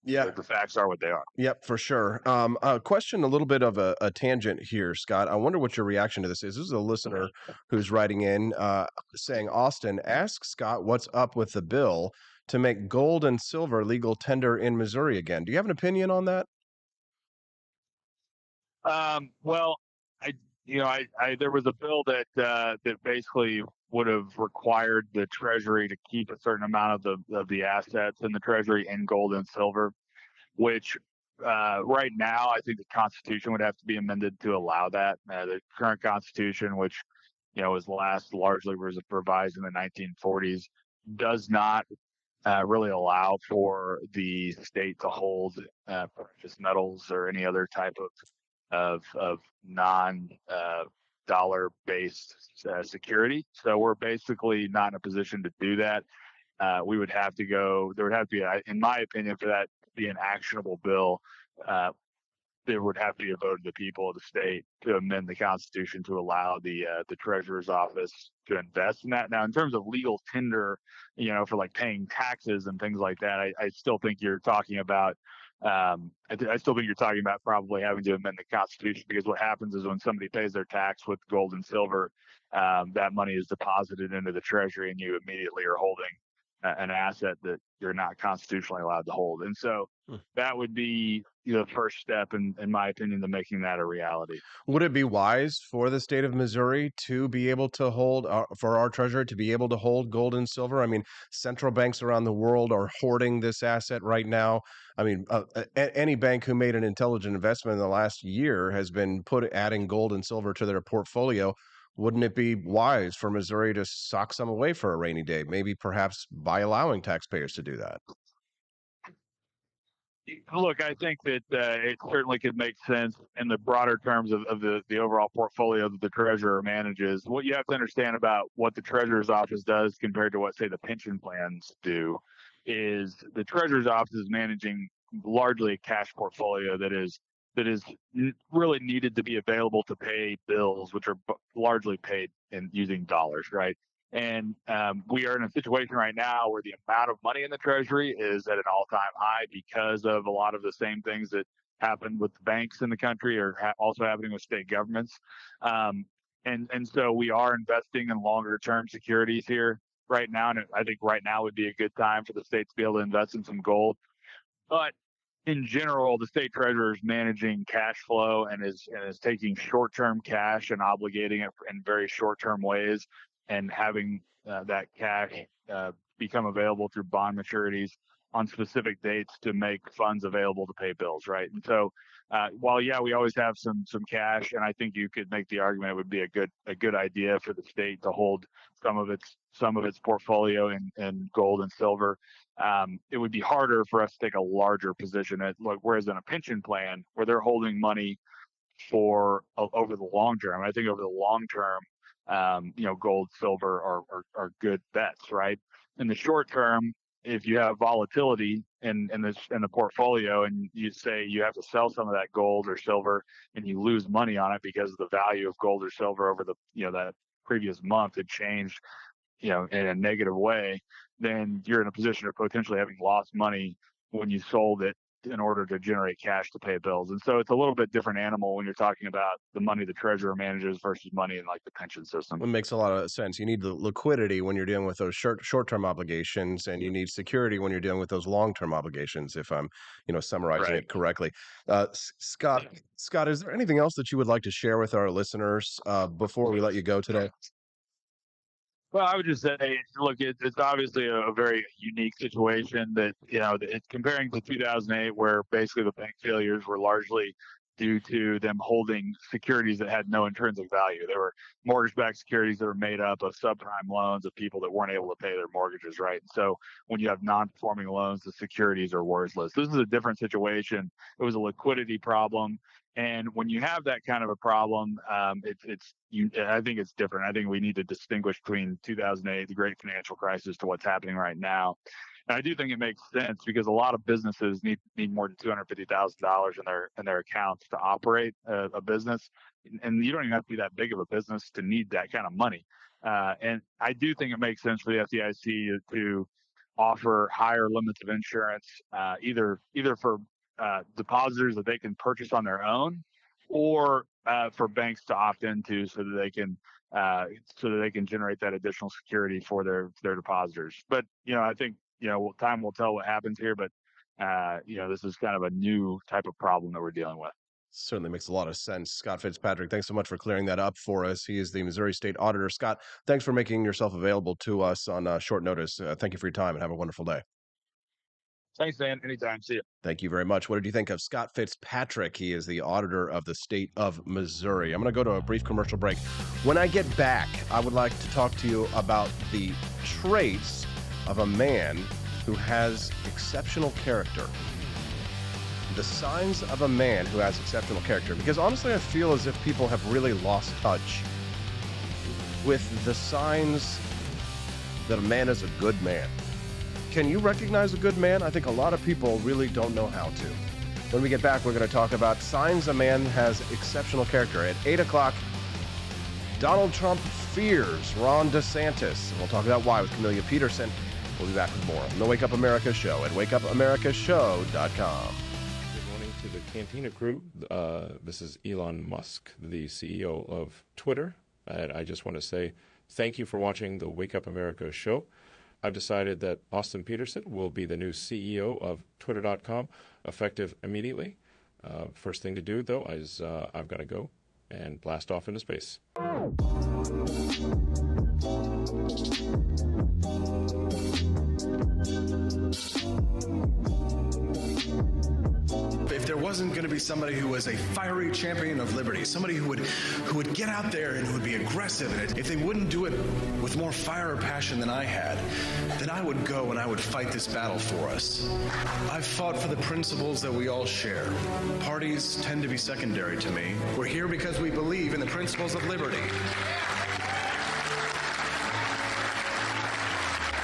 Yeah. the facts are what they are. Yep, for sure. A question, a little bit of a tangent here, Scott. I wonder what your reaction to this is. This is a listener who's writing in saying, Austin, ask Scott what's up with the bill to make gold and silver legal tender in Missouri again. Do you have an opinion on that? Well, there was a bill that basically would have required the Treasury to keep a certain amount of the assets in the Treasury in gold and silver, which right now I think the Constitution would have to be amended to allow that. The current Constitution, which was largely revised in the 1940s, does not really allow for the state to hold precious metals or any other type of non dollar based security. So we're basically not in a position to do that. We would have to go. There would have to be, in my opinion, for that to be an actionable bill. There would have to be a vote of the people of the state to amend the Constitution to allow the Treasurer's office to invest in that. Now, in terms of legal tender, for like paying taxes and things like that, I still think you're talking about. I still think you're talking about probably having to amend the Constitution, because what happens is when somebody pays their tax with gold and silver, that money is deposited into the Treasury, and you immediately are holding an asset that you're not constitutionally allowed to hold. And so that would be the first step, in my opinion, to making that a reality. Would it be wise for the state of Missouri to be able to hold, for our treasurer to be able to hold gold and silver? I mean, central banks around the world are hoarding this asset right now. I mean, any bank who made an intelligent investment in the last year has been adding gold and silver to their portfolio. Wouldn't it be wise for Missouri to sock some away for a rainy day? Maybe perhaps by allowing taxpayers to do that. Look, I think that it certainly could make sense in the broader terms of the overall portfolio that the treasurer manages. What you have to understand about what the treasurer's office does compared to what, say, the pension plans do is the treasurer's office is managing largely a cash portfolio that is really needed to be available to pay bills, which are largely paid in using dollars, right? And we are in a situation right now where the amount of money in the Treasury is at an all-time high because of a lot of the same things that happened with the banks in the country are also happening with state governments. And so we are investing in longer-term securities here right now, and I think right now would be a good time for the state to be able to invest in some gold. But in general, the state treasurer is managing cash flow and is taking short-term cash and obligating it in very short-term ways, and having that cash become available through bond maturities. on specific dates to make funds available to pay bills, right? And so, while we always have some cash, and I think you could make the argument it would be a good idea for the state to hold some of its portfolio in gold and silver. It would be harder for us to take a larger position. Whereas in a pension plan where they're holding money for over the long term, I think over the long term, gold, silver are good bets, right? In the short term, if you have volatility in the portfolio, and you say you have to sell some of that gold or silver, and you lose money on it because the value of gold or silver over the that previous month had changed, in a negative way, then you're in a position of potentially having lost money when you sold it in order to generate cash to pay bills. And so it's a little bit different animal when you're talking about the money the treasurer manages versus money in like the pension system. It makes a lot of sense. You need the liquidity when you're dealing with those short-term obligations, and you need security when you're dealing with those long-term obligations, if I'm, summarizing Right. it correctly. Scott, is there anything else that you would like to share with our listeners before we let you go today? Well, I would just say, look, it's obviously a very unique situation that, it's comparing to 2008, where basically the bank failures were largely due to them holding securities that had no intrinsic value. They were mortgage-backed securities that were made up of subprime loans of people that weren't able to pay their mortgages, right? And so when you have non-performing loans, the securities are worthless. This is a different situation. It was a liquidity problem. And when you have that kind of a problem, I think it's different. I think we need to distinguish between 2008, the great financial crisis, to what's happening right now. And I do think it makes sense because a lot of businesses need more than $250,000 in their accounts to operate a business, and you don't even have to be that big of a business to need that kind of money. And I do think it makes sense for the FDIC to offer higher limits of insurance, either for depositors that they can purchase on their own, or for banks to opt into so that they can generate that additional security for their depositors. But I think time will tell what happens here. But this is kind of a new type of problem that we're dealing with. Certainly makes a lot of sense. Scott Fitzpatrick, thanks so much for clearing that up for us. He is the Missouri State Auditor. Scott, thanks for making yourself available to us on short notice. Thank you for your time, and have a wonderful day. Thanks, Dan. Anytime. See you. Thank you very much. What did you think of Scott Fitzpatrick? He is the auditor of the state of Missouri. I'm going to go to a brief commercial break. When I get back, I would like to talk to you about the traits of a man who has exceptional character. The signs of a man who has exceptional character. Because honestly, I feel as if people have really lost touch with the signs that a man is a good man. Can you recognize a good man? I think a lot of people really don't know how to. When we get back, we're going to talk about signs a man has exceptional character. At 8 o'clock, Donald Trump fears Ron DeSantis. And we'll talk about why with Camelia Peterson. We'll be back with more on the Wake Up America Show at wakeupAmericaShow.com. Good morning to the Cantina crew. This is Elon Musk, the CEO of Twitter. And I just want to say thank you for watching the Wake Up America Show. I've decided that Austin Peterson will be the new CEO of Twitter.com, effective immediately. First thing to do, though, is I've got to go and blast off into space. If there wasn't going to be somebody who was a fiery champion of liberty, somebody who would get out there and who would be aggressive, and if they wouldn't do it with more fire or passion than I had, then I would go and I would fight this battle for us. I've fought for the principles that we all share. Parties tend to be secondary to me. We're here because we believe in the principles of liberty.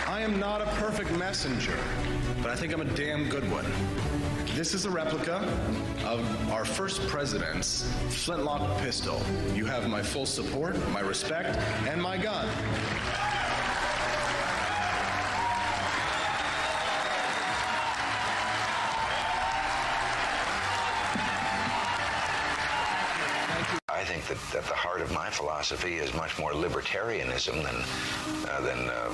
I am not a perfect messenger, but I think I'm a damn good one. This is a replica of our first president's flintlock pistol. You have my full support, my respect, and my gun. I think that at the heart of my philosophy is much more libertarianism than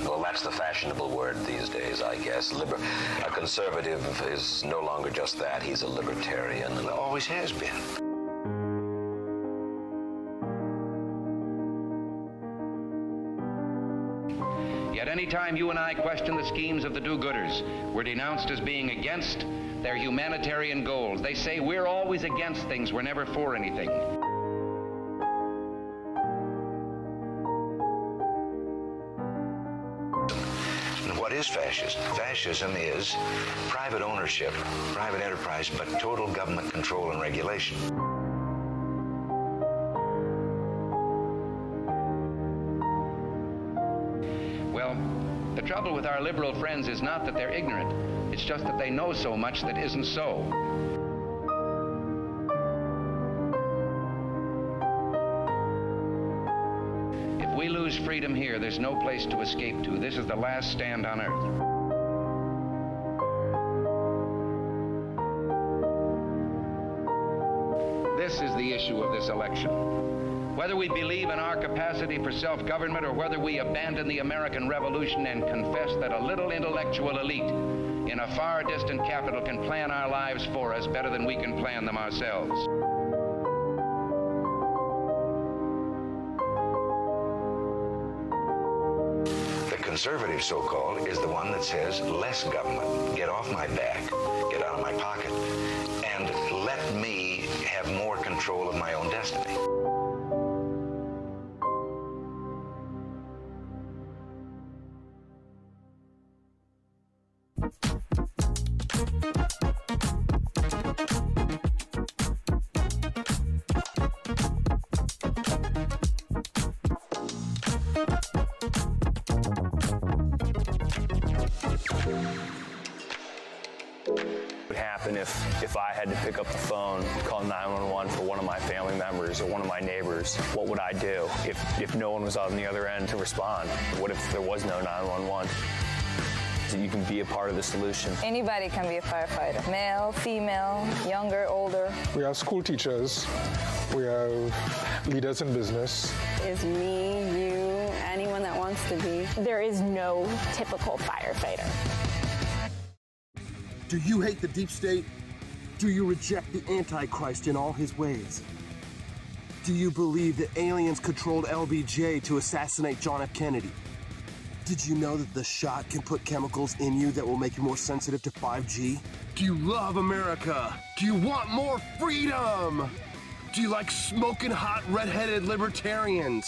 well, that's the fashionable word these days, I guess. A conservative is no longer just that. He's a libertarian and always has been. Yet any time you and I question the schemes of the do-gooders, we're denounced as being against their humanitarian goals. They say we're always against things, we're never for anything. And what is fascism? Fascism is private ownership, private enterprise, but total government control and regulation. Well, the trouble with our liberal friends is not that they're ignorant. It's just that they know so much that isn't so. If we lose freedom here, there's no place to escape to. This is the last stand on earth. This is the issue of this election. Whether we believe in our capacity for self-government or whether we abandon the American Revolution and confess that a little intellectual elite in a far distant capital can plan our lives for us better than we can plan them ourselves. The conservative, so-called, is the one that says less government, get off my back, get out of my pocket, and let me have more control of my own destiny. What would happen if I had to pick up the phone, call 911 for one of my family members or one of my neighbors? What would I do if no one was on the other end to respond? What if there was no 911? So you can be a part of the solution. Anybody can be a firefighter. Male, female, younger, older. We have school teachers. We have leaders in business. Is me, you, anyone that wants to be. There is no typical firefighter. Do you hate the deep state? Do you reject the Antichrist in all his ways? Do you believe that aliens controlled LBJ to assassinate John F. Kennedy? Did you know that the shot can put chemicals in you that will make you more sensitive to 5G? Do you love America? Do you want more freedom? Do you like smoking hot red-headed libertarians?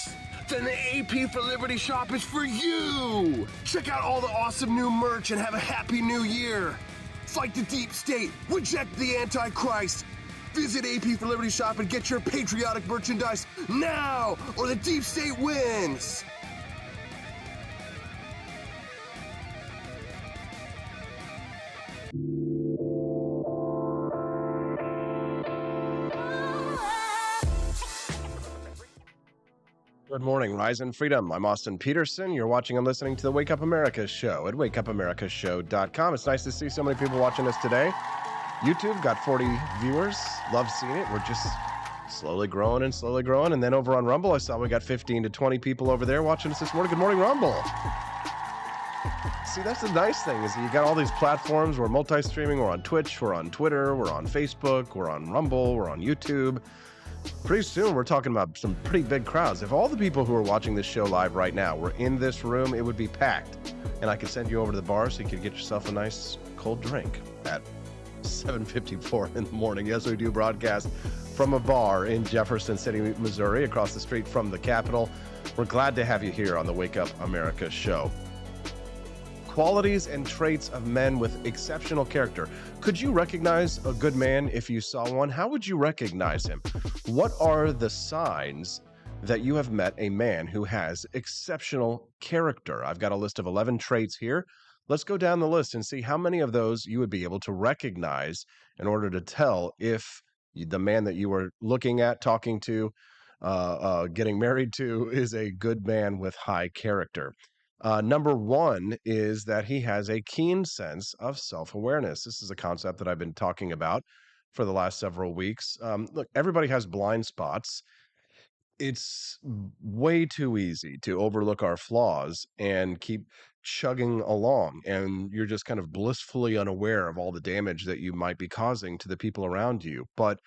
Then the AP for Liberty shop is for you! Check out all the awesome new merch and have a happy new year! Fight the deep state, reject the Antichrist. Visit AP for Liberty shop and get your patriotic merchandise now, or the deep state wins. Good morning, Rise and Freedom. I'm Austin Peterson. You're watching and listening to the Wake Up America show at wakeupAmericaShow.com. It's nice to see so many people watching us today. YouTube got 40 viewers. Love seeing it. We're just slowly growing. And then over on Rumble, I saw we got 15 to 20 people over there watching us this morning. Good morning, Rumble. See, that's the nice thing is you got all these platforms. We're multi-streaming. We're on Twitch. We're on Twitter. We're on Facebook. We're on Rumble. We're on YouTube. Pretty soon, we're talking about some pretty big crowds. If all the people who are watching this show live right now were in this room, it would be packed. And I could send you over to the bar so you could get yourself a nice cold drink at 7:54 in the morning. Yes, we do broadcast from a bar in Jefferson City, Missouri, across the street from the Capitol. We're glad to have you here on the Wake Up America show. Qualities and traits of men with exceptional character. Could you recognize a good man if you saw one? How would you recognize him? What are the signs that you have met a man who has exceptional character? I've got a list of 11 traits here. Let's go down the list and see how many of those you would be able to recognize in order to tell if the man that you were looking at, talking to, getting married to is a good man with high character. Number one is that he has a keen sense of self-awareness. This is a concept that I've been talking about for the last several weeks. Look, everybody has blind spots. It's way too easy to overlook our flaws and keep chugging along, and you're just kind of blissfully unaware of all the damage that you might be causing to the people around you. But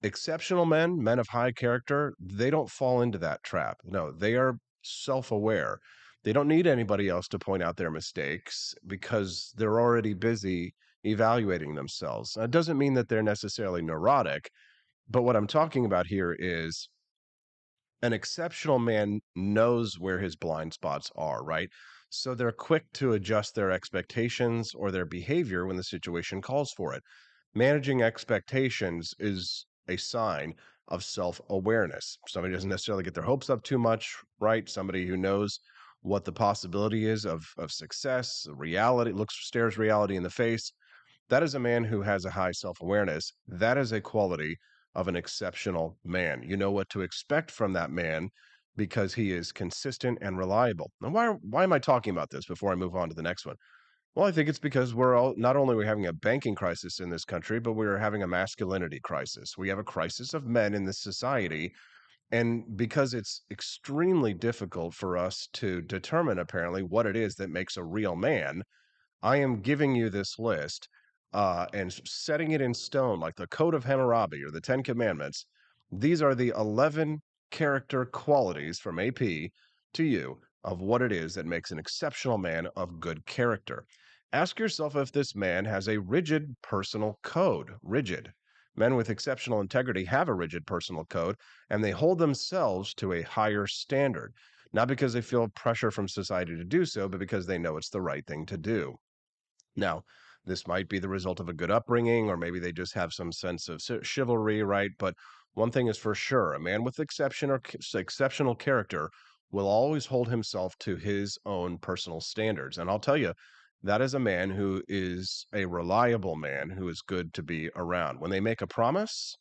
exceptional men of high character, they don't fall into that trap. No, they are self-aware. They don't need anybody else to point out their mistakes because they're already busy evaluating themselves. That doesn't mean that they're necessarily neurotic, but what I'm talking about here is an exceptional man knows where his blind spots are, right? So they're quick to adjust their expectations or their behavior when the situation calls for it. Managing expectations is a sign of self-awareness. Somebody doesn't necessarily get their hopes up too much, right? Somebody who knows what the possibility is of success, reality, stares reality in the face. That is a man who has a high self-awareness. That is a quality of an exceptional man. You know what to expect from that man because he is consistent and reliable. Now, why am I talking about this before I move on to the next one? Well, I think it's because we're all not only are we having a banking crisis in this country, but we're having a masculinity crisis. We have a crisis of men in this society. And because it's extremely difficult for us to determine apparently what it is that makes a real man, I am giving you this list and setting it in stone like the Code of Hammurabi or the Ten Commandments. These are the 11 character qualities from AP to you of what it is that makes an exceptional man of good character. Ask yourself if this man has a rigid personal code. Rigid. Men with exceptional integrity have a rigid personal code, and they hold themselves to a higher standard, not because they feel pressure from society to do so, but because they know it's the right thing to do. Now, this might be the result of a good upbringing, or maybe they just have some sense of chivalry, right? But one thing is for sure, a man with exceptional character will always hold himself to his own personal standards. And I'll tell you, that is a man who is a reliable man who is good to be around. When they make a promise,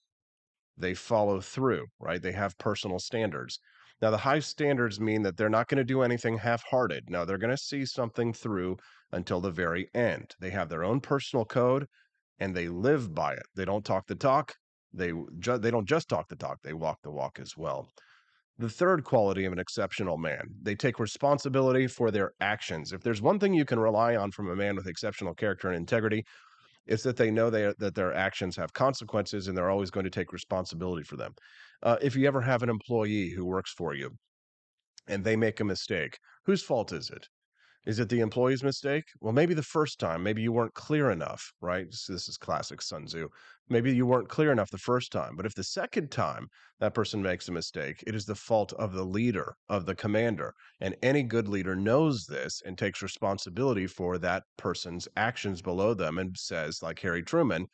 they follow through, right? They have personal standards. Now, the high standards mean that they're not going to do anything half-hearted. No, they're going to see something through until the very end. They have their own personal code, and they live by it. They don't talk the talk. They don't just talk the talk. They walk the walk as well. The third quality of an exceptional man, they take responsibility for their actions. If there's one thing you can rely on from a man with exceptional character and integrity, it's that they know that their actions have consequences and they're always going to take responsibility for them. If you ever have an employee who works for you and they make a mistake, whose fault is it? Is it the employee's mistake? Well, maybe the first time, maybe you weren't clear enough, right? So this is classic Sun Tzu. Maybe you weren't clear enough the first time, but if the second time that person makes a mistake, it is the fault of the leader, of the commander. And any good leader knows this and takes responsibility for that person's actions below them and says, like Harry Truman,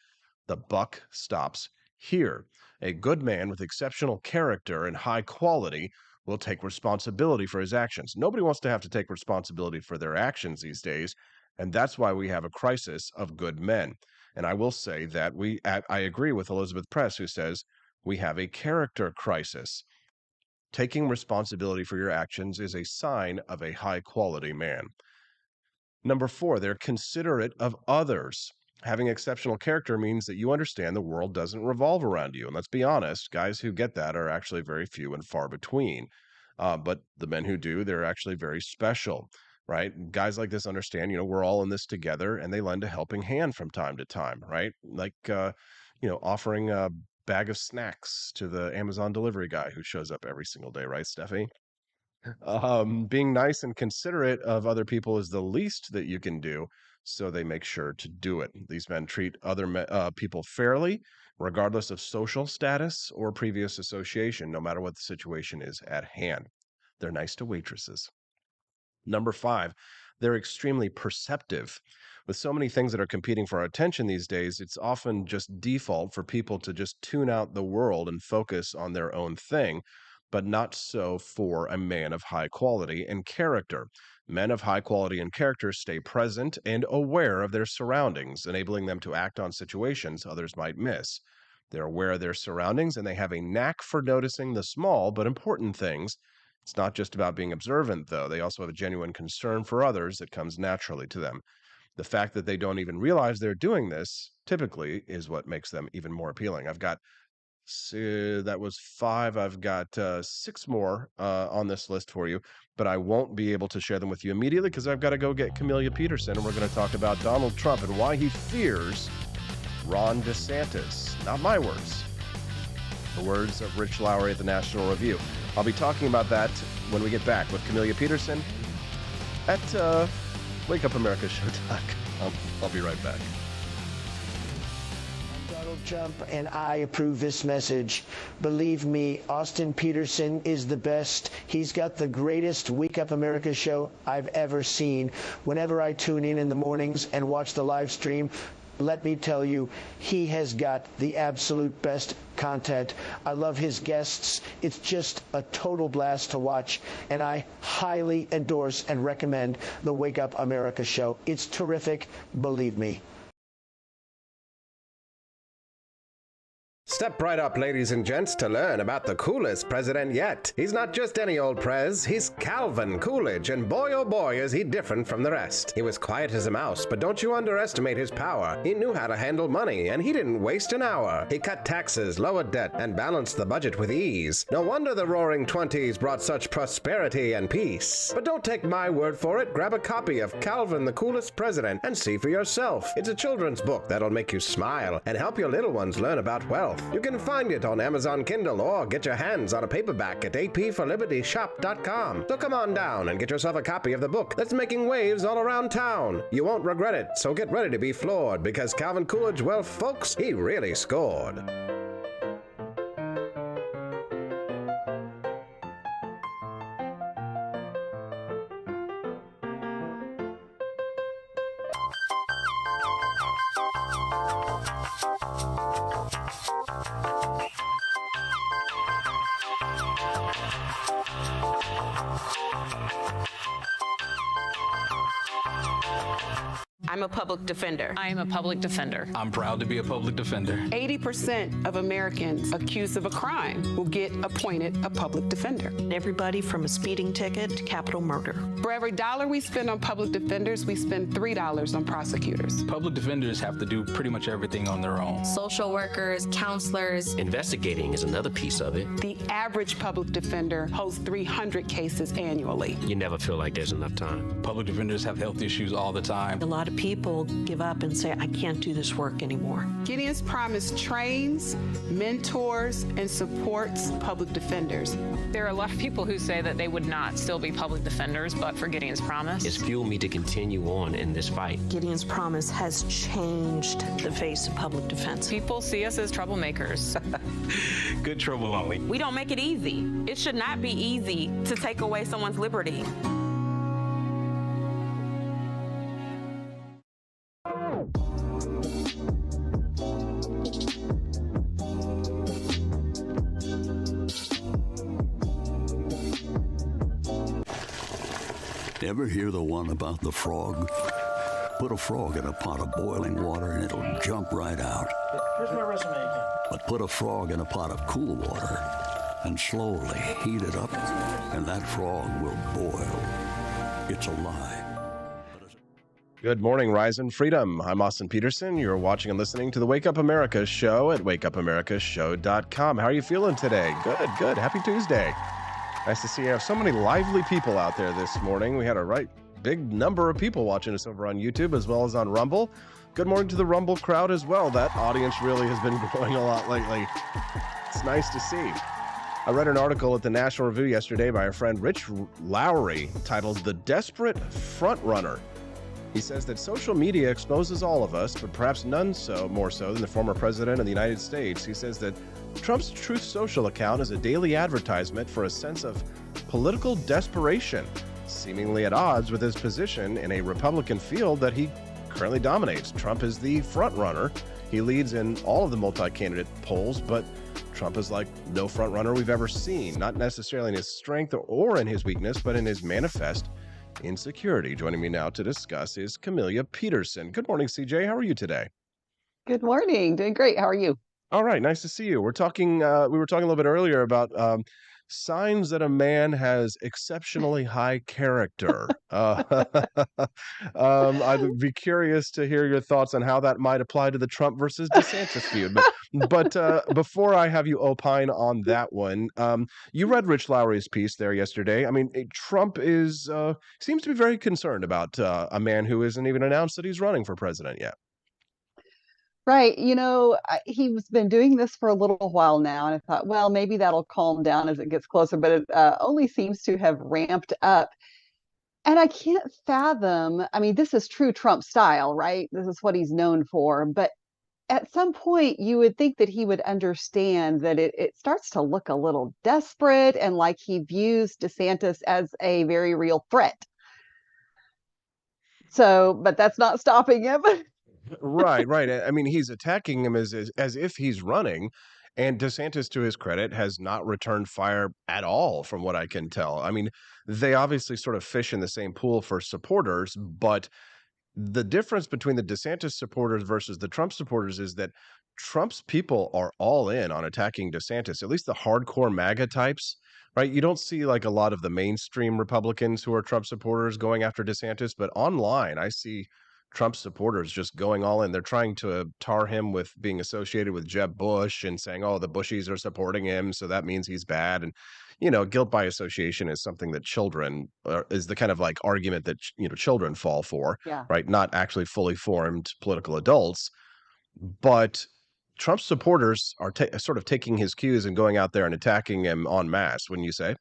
the buck stops here. A good man with exceptional character and high quality will take responsibility for his actions. Nobody wants to have to take responsibility for their actions these days, and that's why we have a crisis of good men. And I will say that I agree with Elizabeth Press, who says we have a character crisis. Taking responsibility for your actions is a sign of a high-quality man. Number 4, they're considerate of others. Having exceptional character means that you understand the world doesn't revolve around you. And let's be honest, guys who get that are actually very few and far between. But the men who do, they're actually very special, right? Guys like this understand, we're all in this together, and they lend a helping hand from time to time, right? Like, offering a bag of snacks to the Amazon delivery guy who shows up every single day, right, Steffi? Being nice and considerate of other people is the least that you can do, so they make sure to do it. These men treat other people fairly, regardless of social status or previous association, no matter what the situation is at hand. They're nice to waitresses. Number 5, they're extremely perceptive. With so many things that are competing for our attention these days, it's often just default for people to just tune out the world and focus on their own thing, but not so for a man of high quality and character. Men of high quality and character stay present and aware of their surroundings, enabling them to act on situations others might miss. They're aware of their surroundings, and they have a knack for noticing the small but important things. It's not just about being observant, though. They also have a genuine concern for others that comes naturally to them. The fact that they don't even realize they're doing this typically is what makes them even more appealing. I've got that was 5. I've got 6 more on this list for you, but I won't be able to share them with you immediately because I've got to go get Camellia Peterson, and we're going to talk about Donald Trump and why he fears Ron DeSantis. Not my words. The words of Rich Lowry at the National Review. I'll be talking about that when we get back with Camellia Peterson at wakeupamerica.show.com. I'll be right back. Donald Trump, and I approve this message. Believe me, Austin Peterson is the best. He's got the greatest Wake Up America show I've ever seen. Whenever I tune in the mornings and watch the live stream, let me tell you, he has got the absolute best content. I love his guests. It's just a total blast to watch, and I highly endorse and recommend the Wake Up America show. It's terrific, believe me. Step right up, ladies and gents, to learn about the coolest president yet. He's not just any old prez, he's Calvin Coolidge, and boy oh boy is he different from the rest. He was quiet as a mouse, but don't you underestimate his power. He knew how to handle money, and he didn't waste an hour. He cut taxes, lowered debt, and balanced the budget with ease. No wonder the roaring 20s brought such prosperity and peace. But don't take my word for it. Grab a copy of Calvin the Coolest President and see for yourself. It's a children's book that'll make you smile and help your little ones learn about wealth. You can find it on Amazon Kindle or get your hands on a paperback at apforlibertyshop.com. So come on down and get yourself a copy of the book that's making waves all around town. You won't regret it, so get ready to be floored because Calvin Coolidge, well, folks, he really scored. I'm a public defender. I am a public defender. I'm proud to be a public defender. 80% of Americans accused of a crime will get appointed a public defender. Everybody from a speeding ticket to capital murder. For every dollar we spend on public defenders, we spend $3 on prosecutors. Public defenders have to do pretty much everything on their own. Social workers, counselors. Investigating is another piece of it. The average public defender holds 300 cases annually. You never feel like there's enough time. Public defenders have health issues all the time. A lot of people give up and say, I can't do this work anymore. Gideon's Promise trains, mentors, and supports public defenders. There are a lot of people who say that they would not still be public defenders, but for Gideon's Promise. It's fueled me to continue on in this fight. Gideon's Promise has changed the face of public defense. People see us as troublemakers. Good trouble only. We don't make it easy. It should not be easy to take away someone's liberty. Ever hear the one about the frog? Put a frog in a pot of boiling water and it'll jump right out. Here's my resume again. But put a frog in a pot of cool water and slowly heat it up, and that frog will boil. It's a lie. Good morning, Rise and Freedom. I'm Austin Peterson. You're watching and listening to the Wake Up America show at wakeupamerica.show.com. How are you feeling today? Good, good. Happy Tuesday. Nice to see you have so many lively people out there this morning. We had a big number of people watching us over on YouTube as well as on Rumble. Good morning to the Rumble crowd as well. That audience really has been growing a lot lately. It's nice to see. I read an article at the National Review yesterday by our friend Rich Lowry titled The Desperate Frontrunner. He says that social media exposes all of us, but perhaps none more so than the former president of the United States. He says that Trump's Truth Social account is a daily advertisement for a sense of political desperation, seemingly at odds with his position in a Republican field that he currently dominates. Trump is the frontrunner. He leads in all of the multi-candidate polls, but Trump is like no frontrunner we've ever seen, not necessarily in his strength or in his weakness, but in his manifest insecurity. Joining me now to discuss is Camelia Peterson. Good morning, CJ. How are you today? Good morning. Doing great. How are you? All right. Nice to see you. We're talking. We were talking a little bit earlier about signs that a man has exceptionally high character. I'd be curious to hear your thoughts on how that might apply to the Trump versus DeSantis feud. But before I have you opine on that one, you read Rich Lowry's piece there yesterday. I mean, Trump seems to be very concerned about a man who isn't even announced that he's running for president yet. Right. He's been doing this for a little while now, and I thought, well, maybe that'll calm down as it gets closer, but it only seems to have ramped up. And I can't fathom, I mean, this is true Trump style, right? This is what he's known for. But at some point, you would think that he would understand that it starts to look a little desperate and like he views DeSantis as a very real threat. So, but that's not stopping him. Right. I mean, he's attacking him as if he's running, and DeSantis, to his credit, has not returned fire at all, from what I can tell. I mean, they obviously sort of fish in the same pool for supporters, but the difference between the DeSantis supporters versus the Trump supporters is that Trump's people are all in on attacking DeSantis, at least the hardcore MAGA types, right? You don't see like a lot of the mainstream Republicans who are Trump supporters going after DeSantis, but online I see Trump supporters just going all in. They're trying to tar him with being associated with Jeb Bush and saying, oh, the Bushies are supporting him, so that means he's bad. And guilt by association is something that children is the kind of like argument that children fall for, Yeah. right? Not actually fully formed political adults, but Trump supporters are sort of taking his cues and going out there and attacking him en masse, wouldn't you say?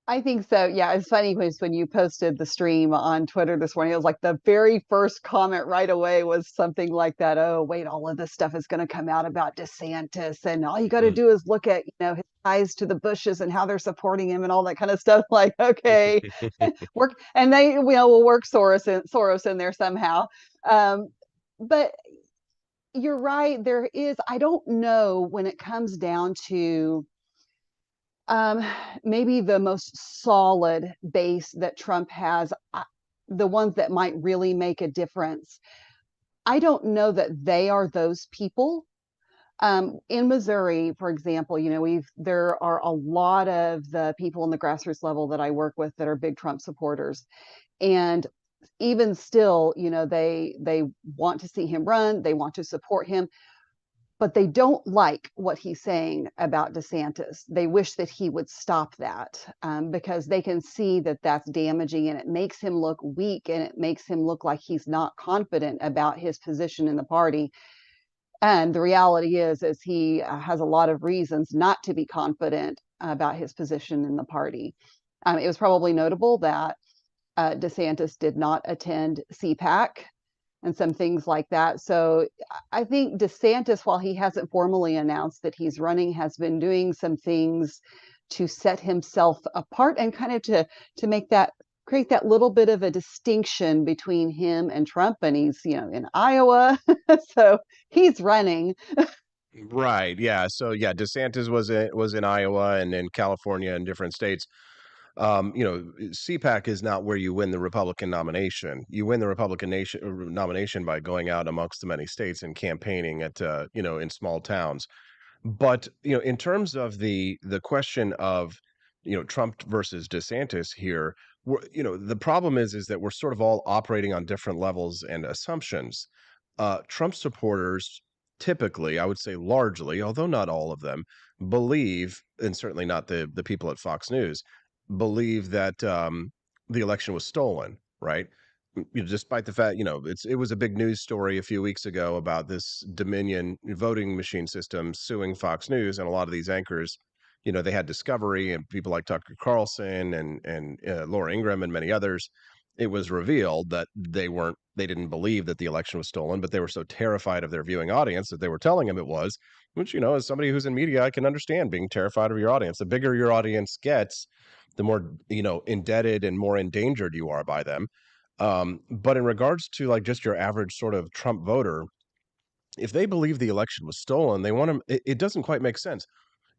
I think so. Yeah, it's funny because when you posted the stream on Twitter this morning, it was like the very first comment right away was something like that. Oh, wait, all of this stuff is going to come out about DeSantis, and all you got to do is look at his ties to the Bushes and how they're supporting him and all that kind of stuff. Like, okay, work, and they will work Soros in there somehow. But you're right. There is. I don't know when it comes down to maybe the most solid base that Trump has, the ones that might really make a difference. I don't know that they are those people. In Missouri, for example, there are a lot of the people on the grassroots level that I work with that are big Trump supporters, and even still, they want to see him run, they want to support him, but they don't like what he's saying about DeSantis. They wish that he would stop that because they can see that that's damaging and it makes him look weak and it makes him look like he's not confident about his position in the party. And the reality is he has a lot of reasons not to be confident about his position in the party. It was probably notable that DeSantis did not attend CPAC and some things like that. So I think DeSantis, while he hasn't formally announced that he's running, has been doing some things to set himself apart and kind of to create that little bit of a distinction between him and Trump. And he's, in Iowa, so he's running. Right. Yeah. So yeah, DeSantis was in Iowa and in California and different states. CPAC is not where you win the Republican nomination. You win the nomination by going out amongst the many states and campaigning at, in small towns. But, in terms of the question of, Trump versus DeSantis here, the problem is that we're sort of all operating on different levels and assumptions. Trump supporters typically, I would say largely, although not all of them, believe, and certainly not the people at Fox News, believe that the election was stolen, right? Despite the fact, it was a big news story a few weeks ago about this Dominion voting machine system suing Fox News, and a lot of these anchors, they had Discovery and people like Tucker Carlson and Laura Ingraham and many others. It was revealed that they didn't believe that the election was stolen, but they were so terrified of their viewing audience that they were telling him it was, which, as somebody who's in media, I can understand being terrified of your audience. The bigger your audience gets, the more, indebted and more endangered you are by them. But in regards to like just your average sort of Trump voter, if they believe the election was stolen, they want to, it doesn't quite make sense.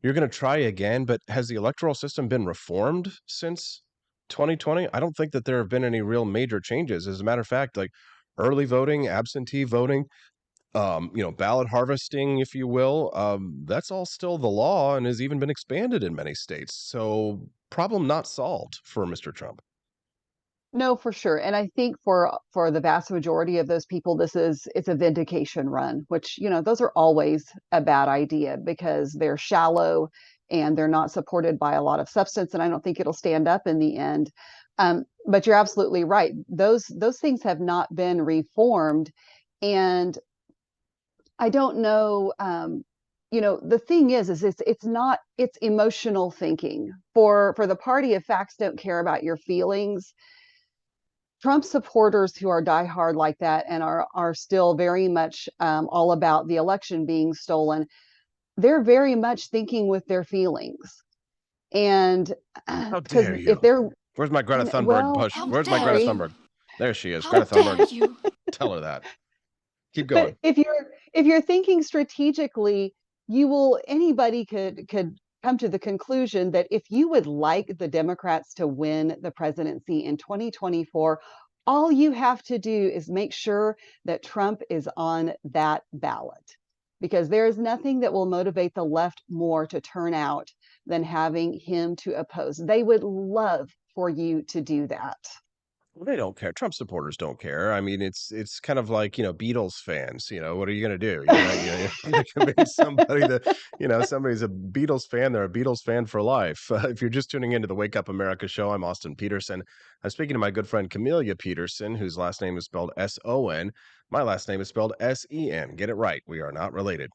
You're going to try again, but has the electoral system been reformed since 2020? I don't think that there have been any real major changes. As a matter of fact, like early voting, absentee voting, ballot harvesting, if you will, that's all still the law and has even been expanded in many states. So problem not solved for Mr. Trump. No, for sure. And I think for the vast majority of those people, it's a vindication run, which, those are always a bad idea because they're shallow and they're not supported by a lot of substance. And I don't think it'll stand up in the end. But you're absolutely right. Those things have not been reformed. And I don't know the thing is it's not, it's emotional thinking. For the party, if facts don't care about your feelings, Trump supporters who are diehard like that and are still very much all about the election being stolen, they're very much thinking with their feelings. And How because dare you? if they're Where's my Greta Thunberg well, push? I'm Where's my Greta sorry. Thunberg? There she is. How Greta dare Thunberg. you? Tell her that. Keep But going. if you're thinking strategically, anybody could come to the conclusion that if you would like the Democrats to win the presidency in 2024, all you have to do is make sure that Trump is on that ballot. Because there is nothing that will motivate the left more to turn out than having him to oppose. They would love for you to do that. Well, they don't care. Trump supporters don't care. I mean, it's kind of like, Beatles fans. What are you going to do? You're going to convince somebody that, somebody's a Beatles fan. They're a Beatles fan for life. If you're just tuning into the Wake Up America show, I'm Austin Peterson. I'm speaking to my good friend Camelia Peterson, whose last name is spelled S-O-N. My last name is spelled S-E-N. Get it right. We are not related.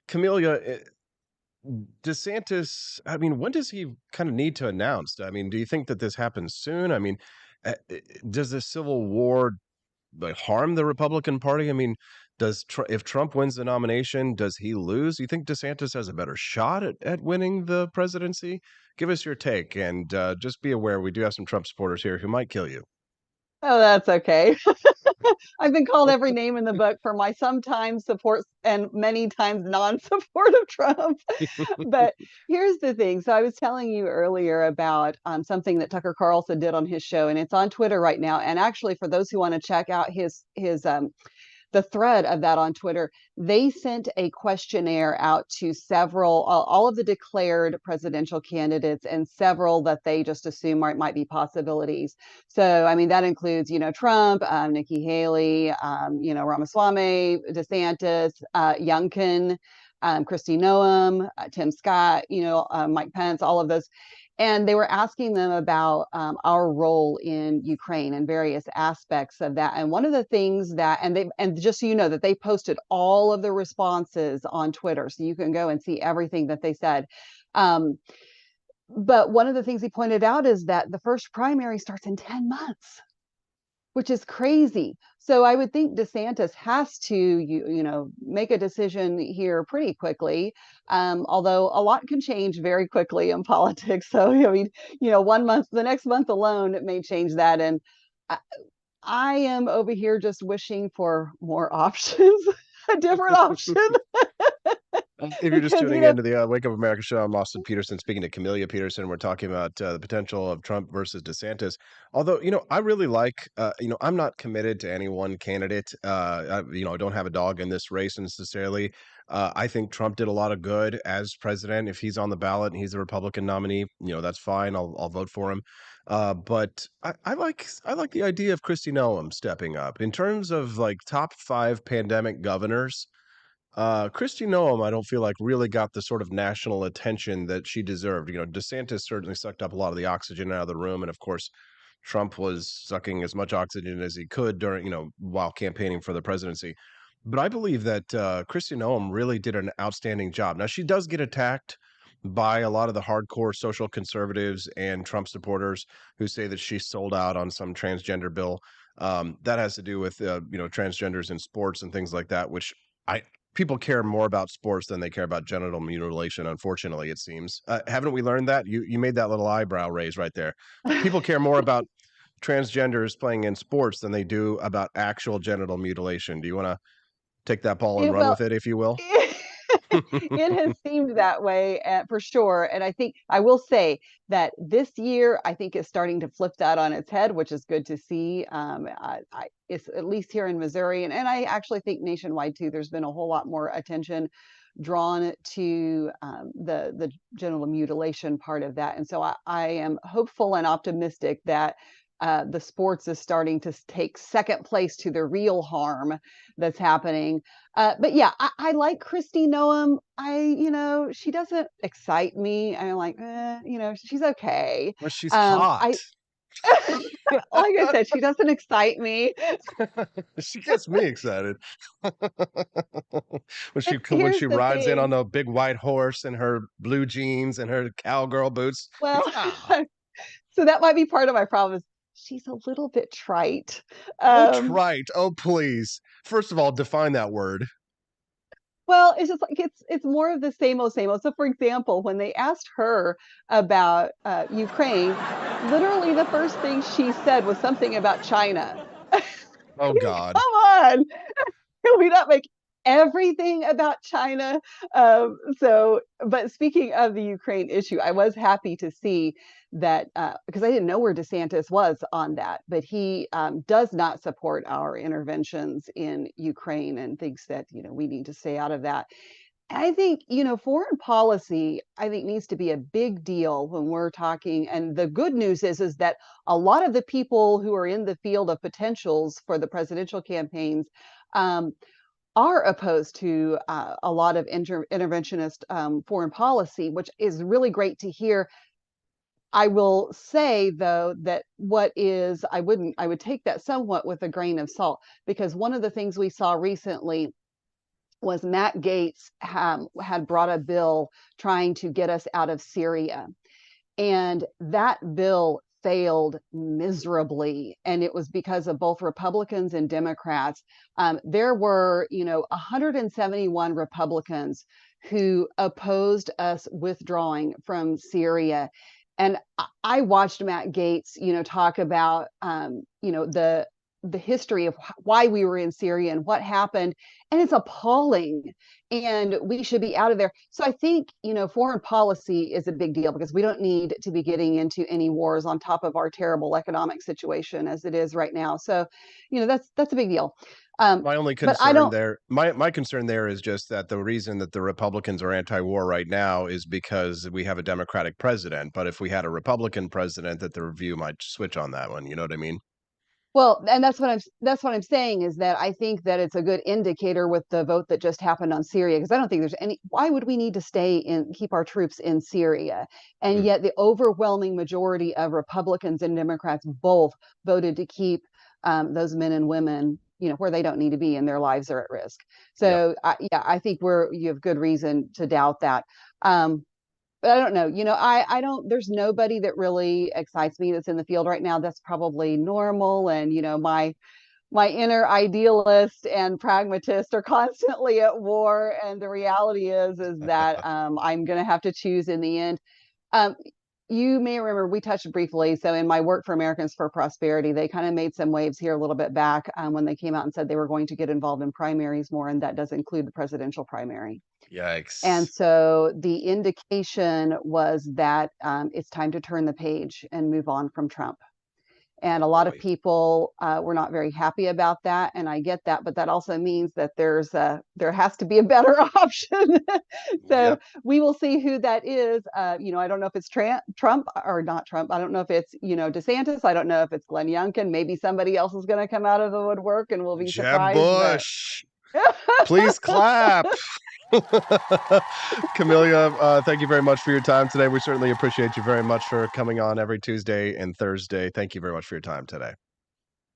Camelia, DeSantis, I mean, when does he kind of need to announce? I mean, do you think that this happens soon? I mean, does the Civil War harm the Republican Party? I mean, if Trump wins the nomination, does he lose? You think DeSantis has a better shot at winning the presidency? Give us your take, and just be aware we do have some Trump supporters here who might kill you. Oh, that's okay. I've been called every name in the book for my sometimes support and many times non-support of Trump. But here's the thing. So I was telling you earlier about something that Tucker Carlson did on his show, and it's on Twitter right now. And actually, for those who want to check out his the thread of that on Twitter, they sent a questionnaire out to several, all of the declared presidential candidates and several that they just assume might be possibilities. So, I mean, that includes, Trump, Nikki Haley, Ramaswamy, DeSantis, Youngkin, Kristi Noem, Tim Scott, Mike Pence, all of those. And they were asking them about our role in Ukraine and various aspects of that. And one of the things that, and just so you know, that they posted all of the responses on Twitter, so you can go and see everything that they said. But one of the things he pointed out is that the first primary starts in 10 months, which is crazy. So I would think DeSantis has to, make a decision here pretty quickly. Although a lot can change very quickly in politics. So, I mean, 1 month, the next month alone, it may change that. And I am over here just wishing for more options, a different option. If you're just tuning into the Wake Up America show, I'm Austin Peterson speaking to Camelia Peterson. We're talking about the potential of Trump versus DeSantis. Although, I really like, I'm not committed to any one candidate. I don't have a dog in this race necessarily. I think Trump did a lot of good as president. If he's on the ballot and he's a Republican nominee, that's fine. I'll vote for him. But I like the idea of Kristi Noem stepping up in terms of like top 5 pandemic governors. Kristi Noem, I don't feel like really got the sort of national attention that she deserved. DeSantis certainly sucked up a lot of the oxygen out of the room, and of course, Trump was sucking as much oxygen as he could during, while campaigning for the presidency. But I believe that Kristi Noem really did an outstanding job. Now, she does get attacked by a lot of the hardcore social conservatives and Trump supporters who say that she sold out on some transgender bill. That has to do with, transgenders in sports and things like that, which people care more about sports than they care about genital mutilation, unfortunately, it seems. Haven't we learned that? You made that little eyebrow raise right there. People care more about transgenders playing in sports than they do about actual genital mutilation. Do you want to take that ball and run with it, if you will? It has seemed that way for sure. And I think I will say that this year, I think is starting to flip that on its head, which is good to see. It's at least here in Missouri. And I actually think nationwide, too, there's been a whole lot more attention drawn to the genital mutilation part of that. And so I am hopeful and optimistic that the sports is starting to take second place to the real harm that's happening. But yeah, I like Kristi Noem. She doesn't excite me. I'm like, she's okay. Well, she's hot. Like I said, she doesn't excite me. She gets me excited. when she Here's the rides in on thing. a big white horse in her blue jeans and her cowgirl boots. Well, Yeah. so that might be part of my problem is she's a little bit trite. Oh, trite. Oh, please. First of all, define that word. Well, it's just like it's more of the same old, same old. So, for example, when they asked her about Ukraine, literally the first thing she said was something about China. Oh, God. Come on, can we not make everything about China? But speaking of the Ukraine issue, I was happy to see that because I didn't know where DeSantis was on that, but he does not support our interventions in Ukraine and thinks that we need to stay out of that. And I think foreign policy I think needs to be a big deal when we're talking. And the good news is that a lot of the people who are in the field of potentials for the presidential campaigns are opposed to a lot of interventionist foreign policy, which is really great to hear. I will say though that I would take that somewhat with a grain of salt, because one of the things we saw recently was Matt Gaetz had brought a bill trying to get us out of Syria, and that bill failed miserably, and it was because of both Republicans and Democrats. There were 171 Republicans who opposed us withdrawing from Syria. And I watched Matt Gaetz, talk about, the history of why we were in Syria and what happened. And it's appalling. And we should be out of there. So I think, foreign policy is a big deal because we don't need to be getting into any wars on top of our terrible economic situation as it is right now. So, that's a big deal. My only concern there, my concern there is just that the reason that the Republicans are anti-war right now is because we have a Democratic president. But if we had a Republican president, that the view might switch on that one. You know what I mean? Well, and that's what I'm saying is that I think that it's a good indicator with the vote that just happened on Syria, because I don't think there's why would we need to keep our troops in Syria? And yet the overwhelming majority of Republicans and Democrats both voted to keep those men and women where they don't need to be and their lives are at risk. So I think you have good reason to doubt that. But I don't know, I don't, there's nobody that really excites me that's in the field right now. That's probably normal. And, my inner idealist and pragmatist are constantly at war. And the reality is that I'm going to have to choose in the end. You may remember we touched briefly. So in my work for Americans for Prosperity, they kind of made some waves here a little bit back when they came out and said they were going to get involved in primaries more. And that does include the presidential primary. Yikes. And so the indication was that it's time to turn the page and move on from Trump. And a lot of people were not very happy about that. And I get that. But that also means that there has to be a better option. So we will see who that is. I don't know if it's Trump or not Trump. I don't know if it's, DeSantis. I don't know if it's Glenn Youngkin. Maybe somebody else is going to come out of the woodwork and we'll be Jeb surprised. Bush. Please clap. Camelia, thank you very much for your time today. We certainly appreciate you very much for coming on every Tuesday and Thursday. Thank you very much for your time today.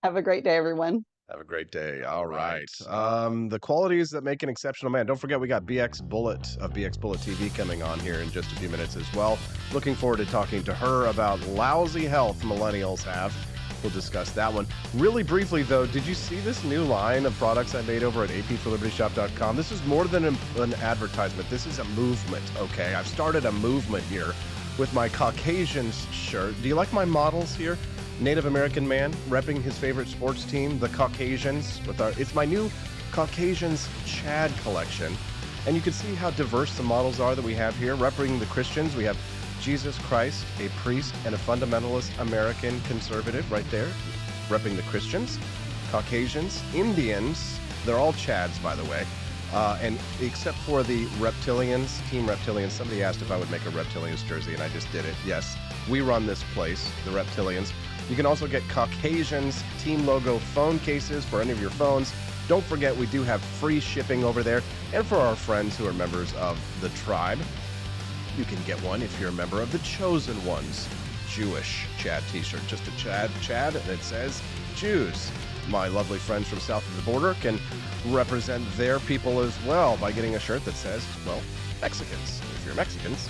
Have a great day, everyone. Have a great day. All right. The qualities that make an exceptional man. Don't forget, we got BX Bullet of BX Bullet TV coming on here in just a few minutes as well. Looking forward to talking to her about lousy health millennials have. We'll discuss that one. Really briefly, though, did you see this new line of products I made over at apforlibertyshop.com? This is more than an advertisement. This is a movement, okay? I've started a movement here with my Caucasians shirt. Do you like my models here? Native American man repping his favorite sports team, the Caucasians. It's my new Caucasians Chad collection. And you can see how diverse the models are that we have here. Repping the Christians, we have Jesus Christ, a priest and a fundamentalist American conservative right there, repping the Christians, Caucasians, Indians, they're all Chads, by the way, and except for the Reptilians, Team Reptilians. Somebody asked if I would make a Reptilians jersey, and I just did it. Yes, we run this place, the Reptilians. You can also get Caucasians team logo phone cases for any of your phones. Don't forget, we do have free shipping over there, and for our friends who are members of the tribe, you can get one if you're a member of the Chosen Ones Jewish Chad t-shirt. Just a Chad, and it says Jews. My lovely friends from south of the border can represent their people as well by getting a shirt that says, well, Mexicans, if you're Mexicans.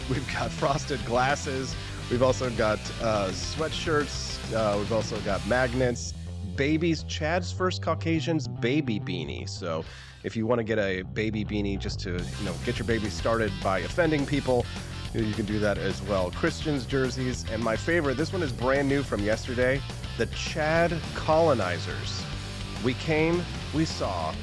We've got frosted glasses. We've also got sweatshirts. We've also got magnets. Babies, Chad's First Caucasian's baby beanie. So if you want to get a baby beanie just to, get your baby started by offending people, you can do that as well. Christians jerseys, and my favorite, this one is brand new from yesterday, the Chad Colonizers. We came, we saw,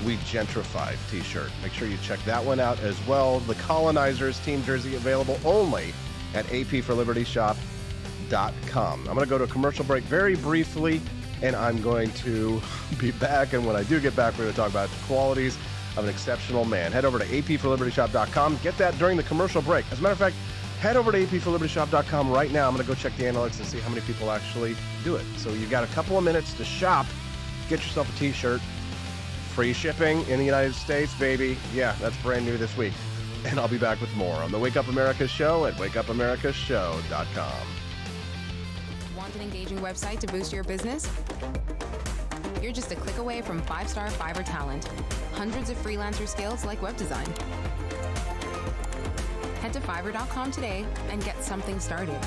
we gentrified t-shirt. Make sure you check that one out as well. The Colonizers team jersey available only at apforlibertyshop.com. I'm going to go to a commercial break very briefly, and I'm going to be back. And when I do get back, we're going to talk about the qualities of an exceptional man. Head over to apforlibertyshop.com. Get that during the commercial break. As a matter of fact, head over to apforlibertyshop.com right now. I'm going to go check the analytics and see how many people actually do it. So you've got a couple of minutes to shop. Get yourself a t-shirt. Free shipping in the United States, baby. Yeah, that's brand new this week. And I'll be back with more on the Wake Up America Show at wakeupAmericaShow.com. Want an engaging website to boost your business? You're just a click away from 5-star Fiverr talent. Hundreds of freelancer skills like web design. Head to Fiverr.com today and get something started.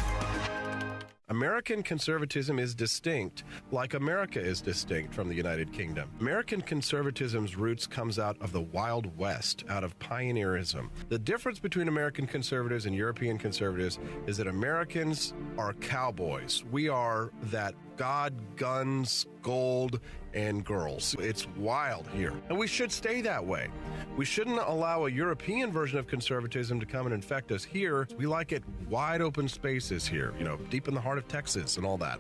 American conservatism is distinct, like America is distinct from the United Kingdom. American conservatism's roots comes out of the Wild West, out of pioneerism. The difference between American conservatives and European conservatives is that Americans are cowboys. We are that God, guns, gold, and girls. It's wild here, and we should stay that way. We shouldn't allow a European version of conservatism to come and infect us here. We like it wide open spaces here, deep in the heart of Texas and all that.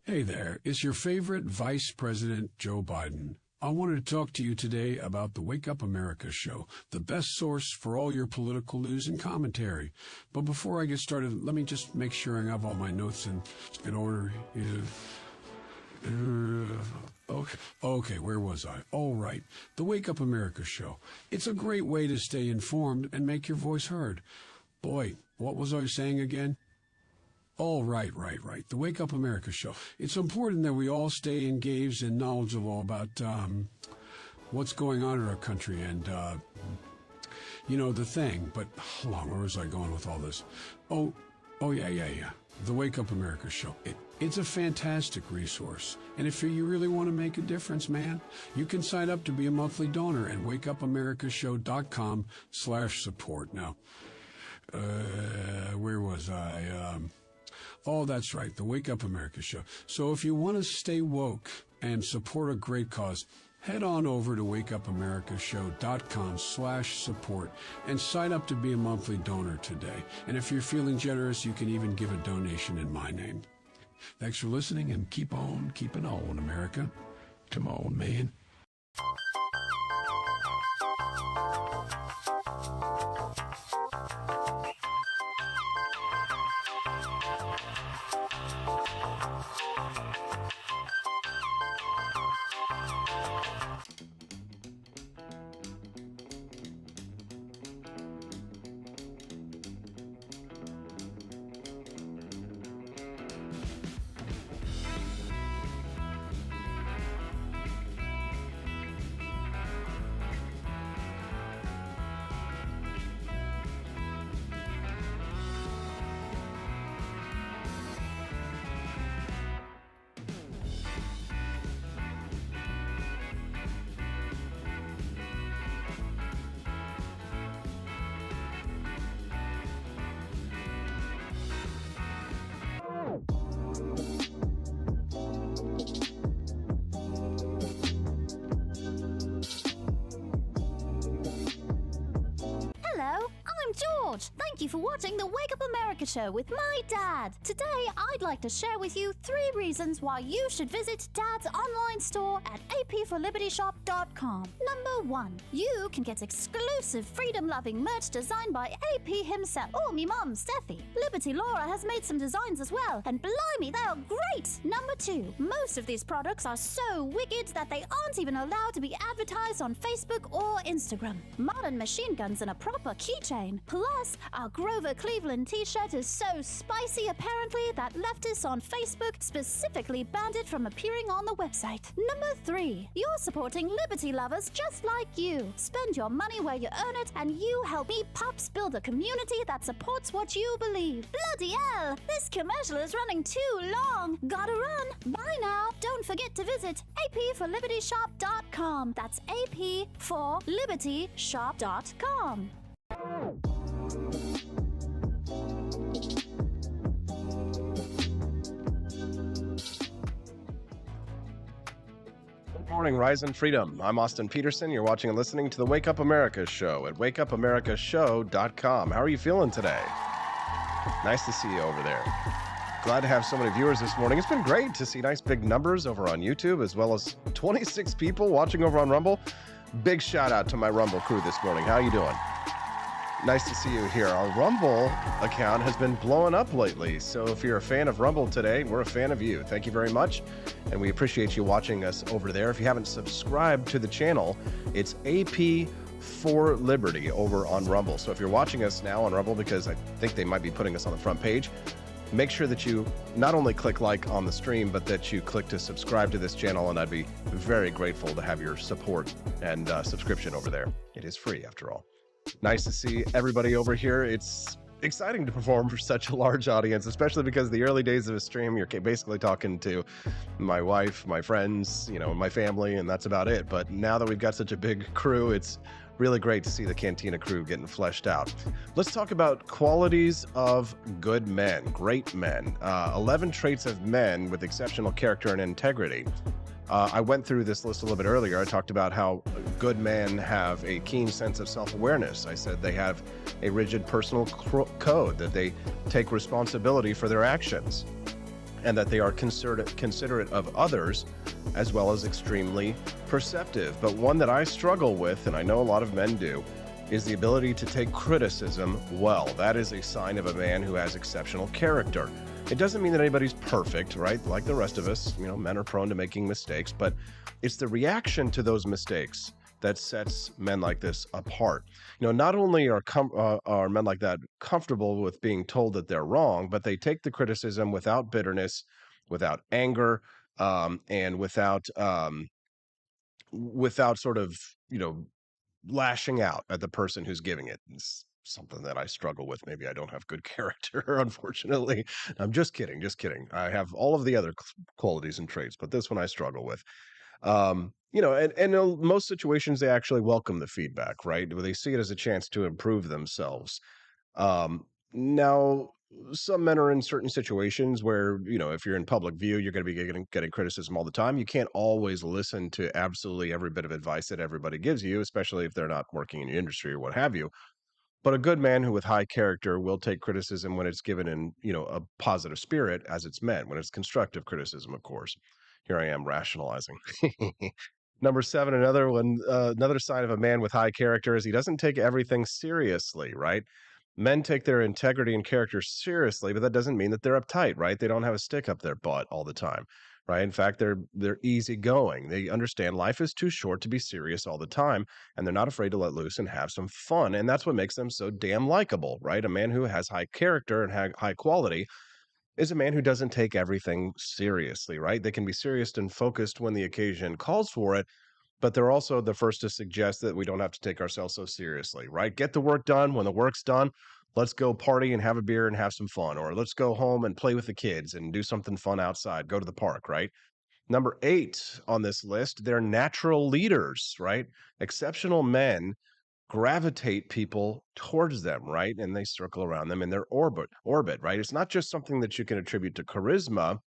Hey there, it's your favorite Vice President Joe Biden. I wanted to talk to you today about the Wake Up America show, the best source for all your political news and commentary. But before I get started, let me just make sure I have all my notes in order. Okay, where was I? All right, the Wake Up America show. It's a great way to stay informed and make your voice heard. Boy, what was I saying again? Oh, right. The Wake Up America show. It's important that we all stay engaged and knowledgeable about what's going on in our country and, the thing. But hold on, where was I going with all this? Oh, yeah. The Wake Up America show. It's a fantastic resource. And if you really want to make a difference, man, you can sign up to be a monthly donor at wakeupAmericaShow.com/support. Now, where was I? Oh, that's right, the Wake Up America show. So if you want to stay woke and support a great cause, head on over to wakeupAmericaShow.com/support and sign up to be a monthly donor today. And if you're feeling generous, you can even give a donation in my name. Thanks for listening, and keep on keeping on, America. Come on, man. George. Thank you for watching the Wake Up America show with my dad. Today, I'd like to share with you 3 reasons why you should visit Dad's online store at apforlibertyshop.com. Number 1, you can get exclusive freedom-loving merch designed by AP himself or me mum, Steffi. Liberty Laura has made some designs as well, and blimey, they are great. Number 2, most of these products are so wicked that they aren't even allowed to be advertised on Facebook or Instagram. Modern machine guns and a proper keychain. Plus, our Grover Cleveland t-shirt is so spicy apparently that leftists on Facebook specifically banned it from appearing on the website. Number 3, you're supporting liberty lovers just like you. Spend your money where you earn it, and you help me Pops build a community that supports what you believe. Bloody hell, this commercial is running too long. Gotta run. Bye now. Don't forget to visit apforlibertyshop.com. That's apforlibertyshop.com. Good morning, Rise and Freedom. I'm Austin Peterson. You're watching and listening to the Wake Up America show at wakeupAmericaShow.com. How are you feeling today? Nice to see you over there. Glad to have so many viewers this morning. It's been great to see nice big numbers over on YouTube, as well as 26 people watching over on Rumble. Big shout out to my Rumble crew this morning. How you doing? Nice to see you here. Our Rumble account has been blowing up lately, so if you're a fan of Rumble today, we're a fan of you. Thank you very much, and we appreciate you watching us over there. If you haven't subscribed to the channel, it's AP for Liberty over on Rumble. So if you're watching us now on Rumble, because I think they might be putting us on the front page, make sure that you not only click like on the stream, but that you click to subscribe to this channel, and I'd be very grateful to have your support and subscription over there. It is free, after all. Nice to see everybody over here. It's exciting to perform for such a large audience, especially because the early days of a stream, you're basically talking to my wife, my friends, my family, and that's about it. But now that we've got such a big crew, it's really great to see the Cantina crew getting fleshed out. Let's talk about qualities of good men, great men. 11 traits of men with exceptional character and integrity. I went through this list a little bit earlier. I talked about how good men have a keen sense of self-awareness. I said they have a rigid personal code, that they take responsibility for their actions, and that they are considerate of others, as well as extremely perceptive. But one that I struggle with, and I know a lot of men do, is the ability to take criticism well. That is a sign of a man who has exceptional character. It doesn't mean that anybody's perfect, right? Like the rest of us, men are prone to making mistakes, but it's the reaction to those mistakes that sets men like this apart. Not only are men like that comfortable with being told that they're wrong, but they take the criticism without bitterness, without anger, and without sort of, lashing out at the person who's giving it. It's something that I struggle with. Maybe I don't have good character, unfortunately. I'm just kidding. I have all of the other qualities and traits, but this one I struggle with. And in most situations, they actually welcome the feedback, right? They see it as a chance to improve themselves. Now, some men are in certain situations where, if you're in public view, you're going to be getting criticism all the time. You can't always listen to absolutely every bit of advice that everybody gives you, especially if they're not working in your industry or what have you. But a good man who with high character will take criticism when it's given in, a positive spirit, as it's meant, when it's constructive criticism, of course. Here I am rationalizing. Number 7, another sign of a man with high character is he doesn't take everything seriously, right? Men take their integrity and character seriously, but that doesn't mean that they're uptight, right? They don't have a stick up their butt all the time, right? In fact, they're easygoing. They understand life is too short to be serious all the time, and they're not afraid to let loose and have some fun. And that's what makes them so damn likable, right? A man who has high character and high quality is a man who doesn't take everything seriously, right? They can be serious and focused when the occasion calls for it, but they're also the first to suggest that we don't have to take ourselves so seriously, right? Get the work done. When the work's done, let's go party and have a beer and have some fun, or let's go home and play with the kids and do something fun outside, go to the park, right? Number 8 on this list, they're natural leaders, right? Exceptional men gravitate people towards them, right? And they circle around them in their orbit, right? It's not just something that you can attribute to charisma.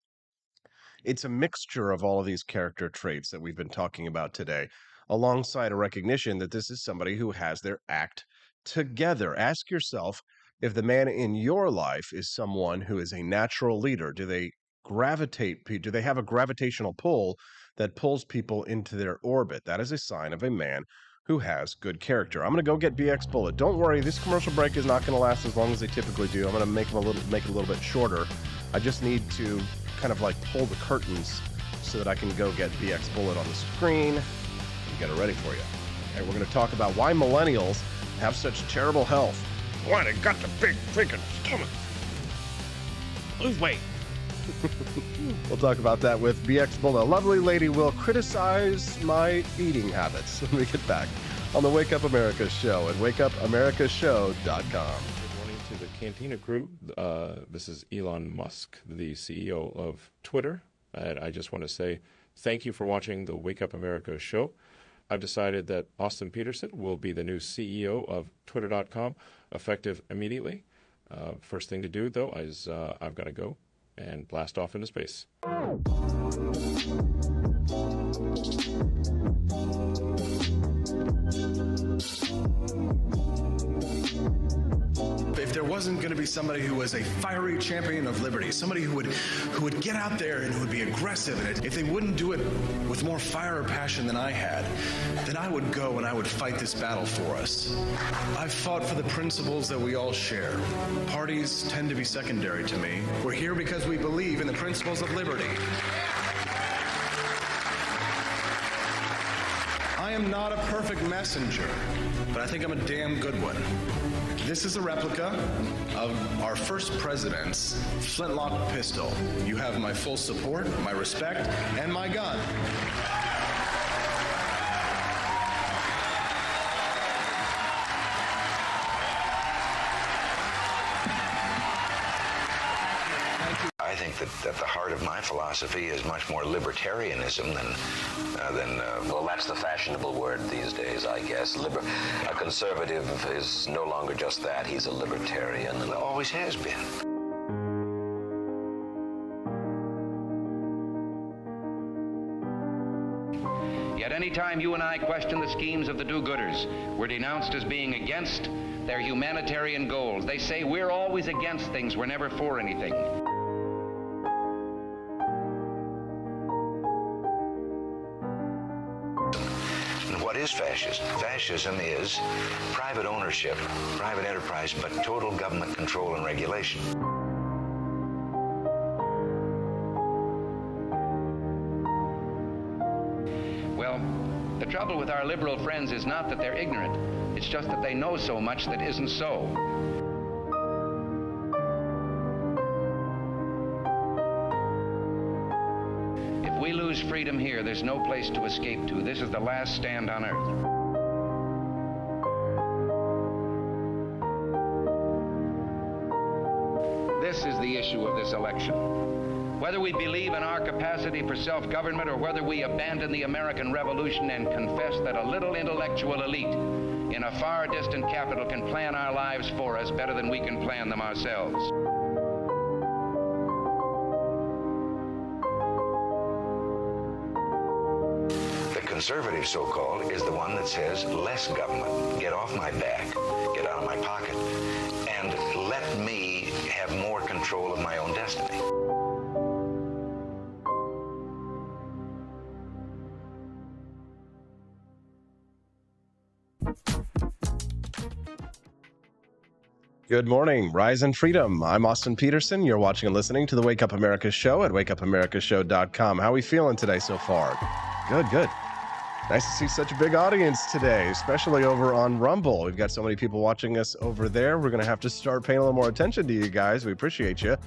It's a mixture of all of these character traits that we've been talking about today, alongside a recognition that this is somebody who has their act together. Ask yourself if the man in your life is someone who is a natural leader. Do they have a gravitational pull that pulls people into their orbit? That is a sign of a man who has good character. I'm going to go get BX Bullet. Don't worry, this commercial break is not going to last as long as they typically do. I'm going to make it a little bit shorter. I just need to kind of like pull the curtains so that I can go get BX Bullet on the screen and get it ready for you. Okay, we're going to talk about why millennials have such terrible health. Why they got the big freaking stomach. Lose weight. We'll talk about that with BX Bullet. A lovely lady will criticize my eating habits when we get back on the Wake Up America Show at wakeupamericashow.com. Good morning to the Cantina crew. This is Elon Musk, the CEO of Twitter. And I just want to say thank you for watching the Wake Up America Show. I've decided that Austin Peterson will be the new CEO of Twitter.com, effective immediately. First thing to do, though, is I've got to go and blast off into space. If there wasn't going to be somebody who was a fiery champion of liberty, somebody who would get out there and who would be aggressive, and if they wouldn't do it with more fire or passion than I had, then I would go and I would fight this battle for us. I've fought for the principles that we all share. Parties tend to be secondary to me. We're here because we believe in the principles of liberty. I am not a perfect messenger, but I think I'm a damn good one. This is a replica of our first president's flintlock pistol. You have my full support, my respect, and my gun. I think that the heart of my philosophy is much more libertarianism than well, that's the fashionable word these days, I guess. A conservative is no longer just that. He's a libertarian and always has been. Yet any time you and I question the schemes of the do-gooders, we're denounced as being against their humanitarian goals. They say we're always against things, we're never for anything. What is fascism? Fascism is private ownership, private enterprise, but total government control and regulation. Well, the trouble with our liberal friends is not that they're ignorant. It's just that they know so much that isn't so. If we lose freedom here, there's no place to escape to. This is the last stand on earth. This is the issue of this election. Whether we believe in our capacity for self-government or whether we abandon the American Revolution and confess that a little intellectual elite in a far distant capital can plan our lives for us better than we can plan them ourselves. The conservative, so-called, is the one that says less government, get off my back, get out of my pocket, and let me have more control of my own destiny. Good morning, Rise and Freedom. I'm Austin Peterson. You're watching and listening to the Wake Up America Show at wakeupamericashow.com. How are we feeling today so far? Good. Nice to see such a big audience today, especially over on Rumble. We've got so many people watching us over there. We're going to have to start paying a little more attention to you guys. We appreciate you.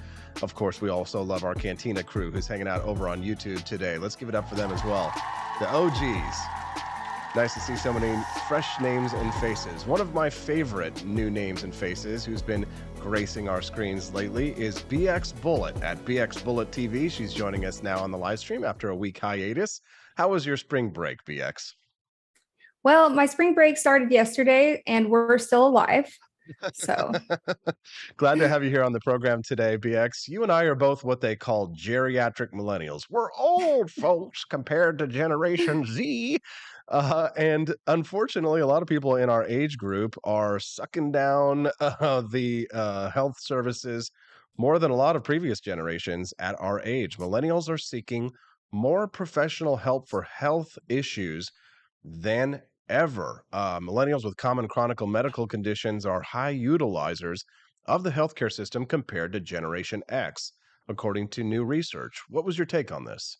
Of course, we also love our Cantina crew who's hanging out over on YouTube today. Let's give it up for them as well. The OGs. Nice to see so many fresh names and faces. One of my favorite new names and faces who's been gracing our screens lately is BX Bullet at BX Bullet TV. She's joining us now on the live stream after a week hiatus. How was your spring break, BX? Well, my spring break started yesterday and we're still alive. So glad to have you here on the program today, BX. You and I are both what they call geriatric millennials. We're old folks compared to Generation Z. And unfortunately, a lot of people in our age group are sucking down the health services more than a lot of previous generations at our age. Millennials are seeking more professional help for health issues than ever. Millennials with common chronic medical conditions are high utilizers of the healthcare system compared to Generation X, according to new research. What was your take on this?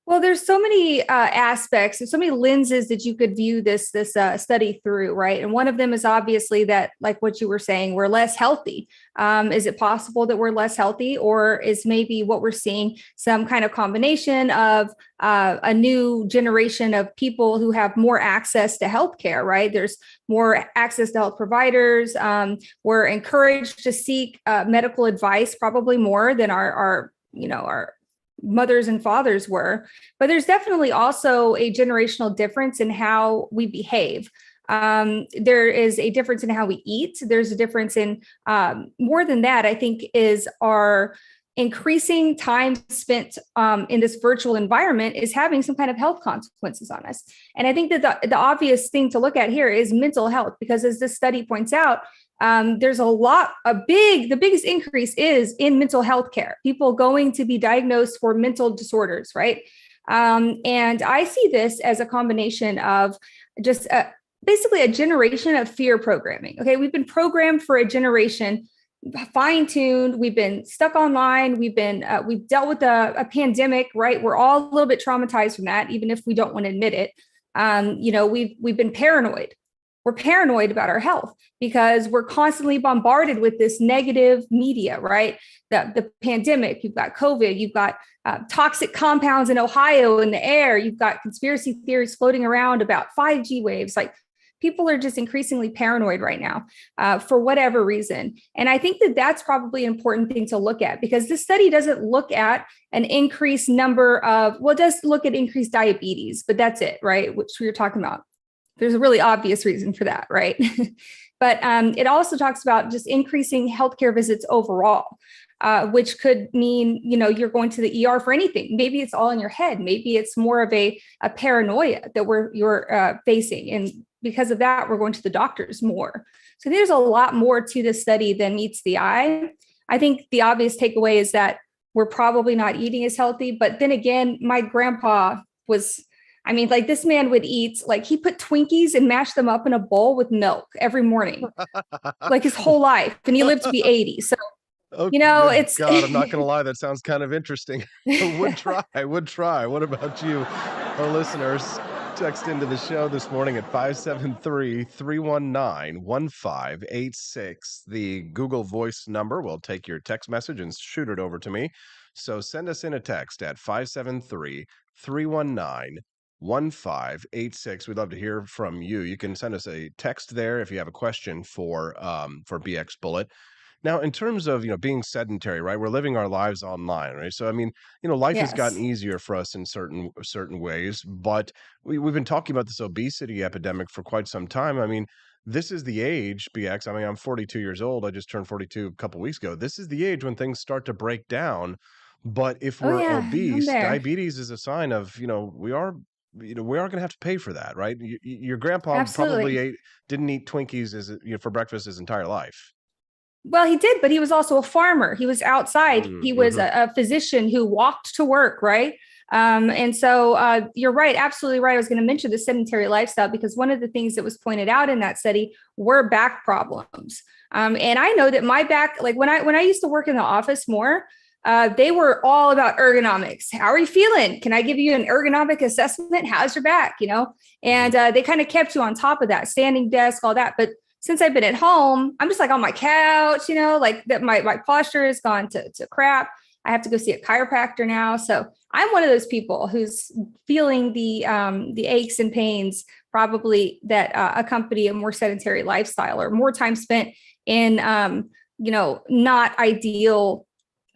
Well, there's so many aspects, there's so many lenses that you could view this study through, right? And one of them is obviously that, like what you were saying, we're less healthy. Is it possible that we're less healthy, or is maybe what we're seeing some kind of combination of a new generation of people who have more access to healthcare, right? There's more access to health providers. We're encouraged to seek medical advice probably more than our mothers and fathers were, but there's definitely also a generational difference in how we behave. There is a difference in how we eat. There's a difference in more than that, I think, is our increasing time spent in this virtual environment is having some kind of health consequences on us. And I think that the obvious thing to look at here is mental health, because as this study points out, there's the biggest increase is in mental health care, people going to be diagnosed for mental disorders, right? And I see this as a combination of just basically a generation of fear programming. Okay, we've been programmed for a generation, fine-tuned. We've been stuck online. We've dealt with a pandemic, right? We're all a little bit traumatized from that, even if we don't want to admit it. We've been paranoid. We're paranoid about our health because we're constantly bombarded with this negative media, right? The pandemic, you've got COVID, you've got toxic compounds in Ohio in the air, you've got conspiracy theories floating around about 5G waves. Like, people are just increasingly paranoid right now for whatever reason. And I think that that's probably an important thing to look at, because this study doesn't look at an increased number of, well, it does look at increased diabetes, but that's it, right? Which we were talking about. There's a really obvious reason for that, right? But it also talks about just increasing healthcare visits overall, which could mean, you're going to the ER for anything. Maybe it's all in your head. Maybe it's more of a paranoia that you're facing. And because of that, we're going to the doctors more. So there's a lot more to this study than meets the eye. I think the obvious takeaway is that we're probably not eating as healthy. But then again, my grandpa was, this man would eat, he put Twinkies and mashed them up in a bowl with milk every morning, his whole life. And he lived to be 80. So, it's... God, I'm not going to lie. That sounds kind of interesting. Would try. What about you? Our listeners, text into the show this morning at 573-319-1586. The Google Voice number will take your text message and shoot it over to me. So send us in a text at 573-319-1586. We'd love to hear from you. You can send us a text there if you have a question for BX Bullet. Now, in terms of being sedentary, right? We're living our lives online, right? So life has gotten easier for us in certain ways, but we've been talking about this obesity epidemic for quite some time. This is the age, BX. I'm 42 years old. I just turned 42 a couple weeks ago. This is the age when things start to break down. But if we're obese, diabetes is a sign of we are going to have to pay for that, right? Your grandpa probably didn't eat Twinkies for breakfast his entire life. Well, he did, but he was also a farmer. He was outside. He was a physician who walked to work, right? And so you're right, absolutely right. I was going to mention the sedentary lifestyle, because one of the things that was pointed out in that study were back problems. And I know that my back, when I used to work in the office more, they were all about ergonomics. How are you feeling? Can I give you an ergonomic assessment? How's your back? And they kind of kept you on top of that, standing desk, all that. But since I've been at home, I'm just on my couch, that my posture has gone to crap. I have to go see a chiropractor now. So I'm one of those people who's feeling the aches and pains probably that accompany a more sedentary lifestyle, or more time spent in, not ideal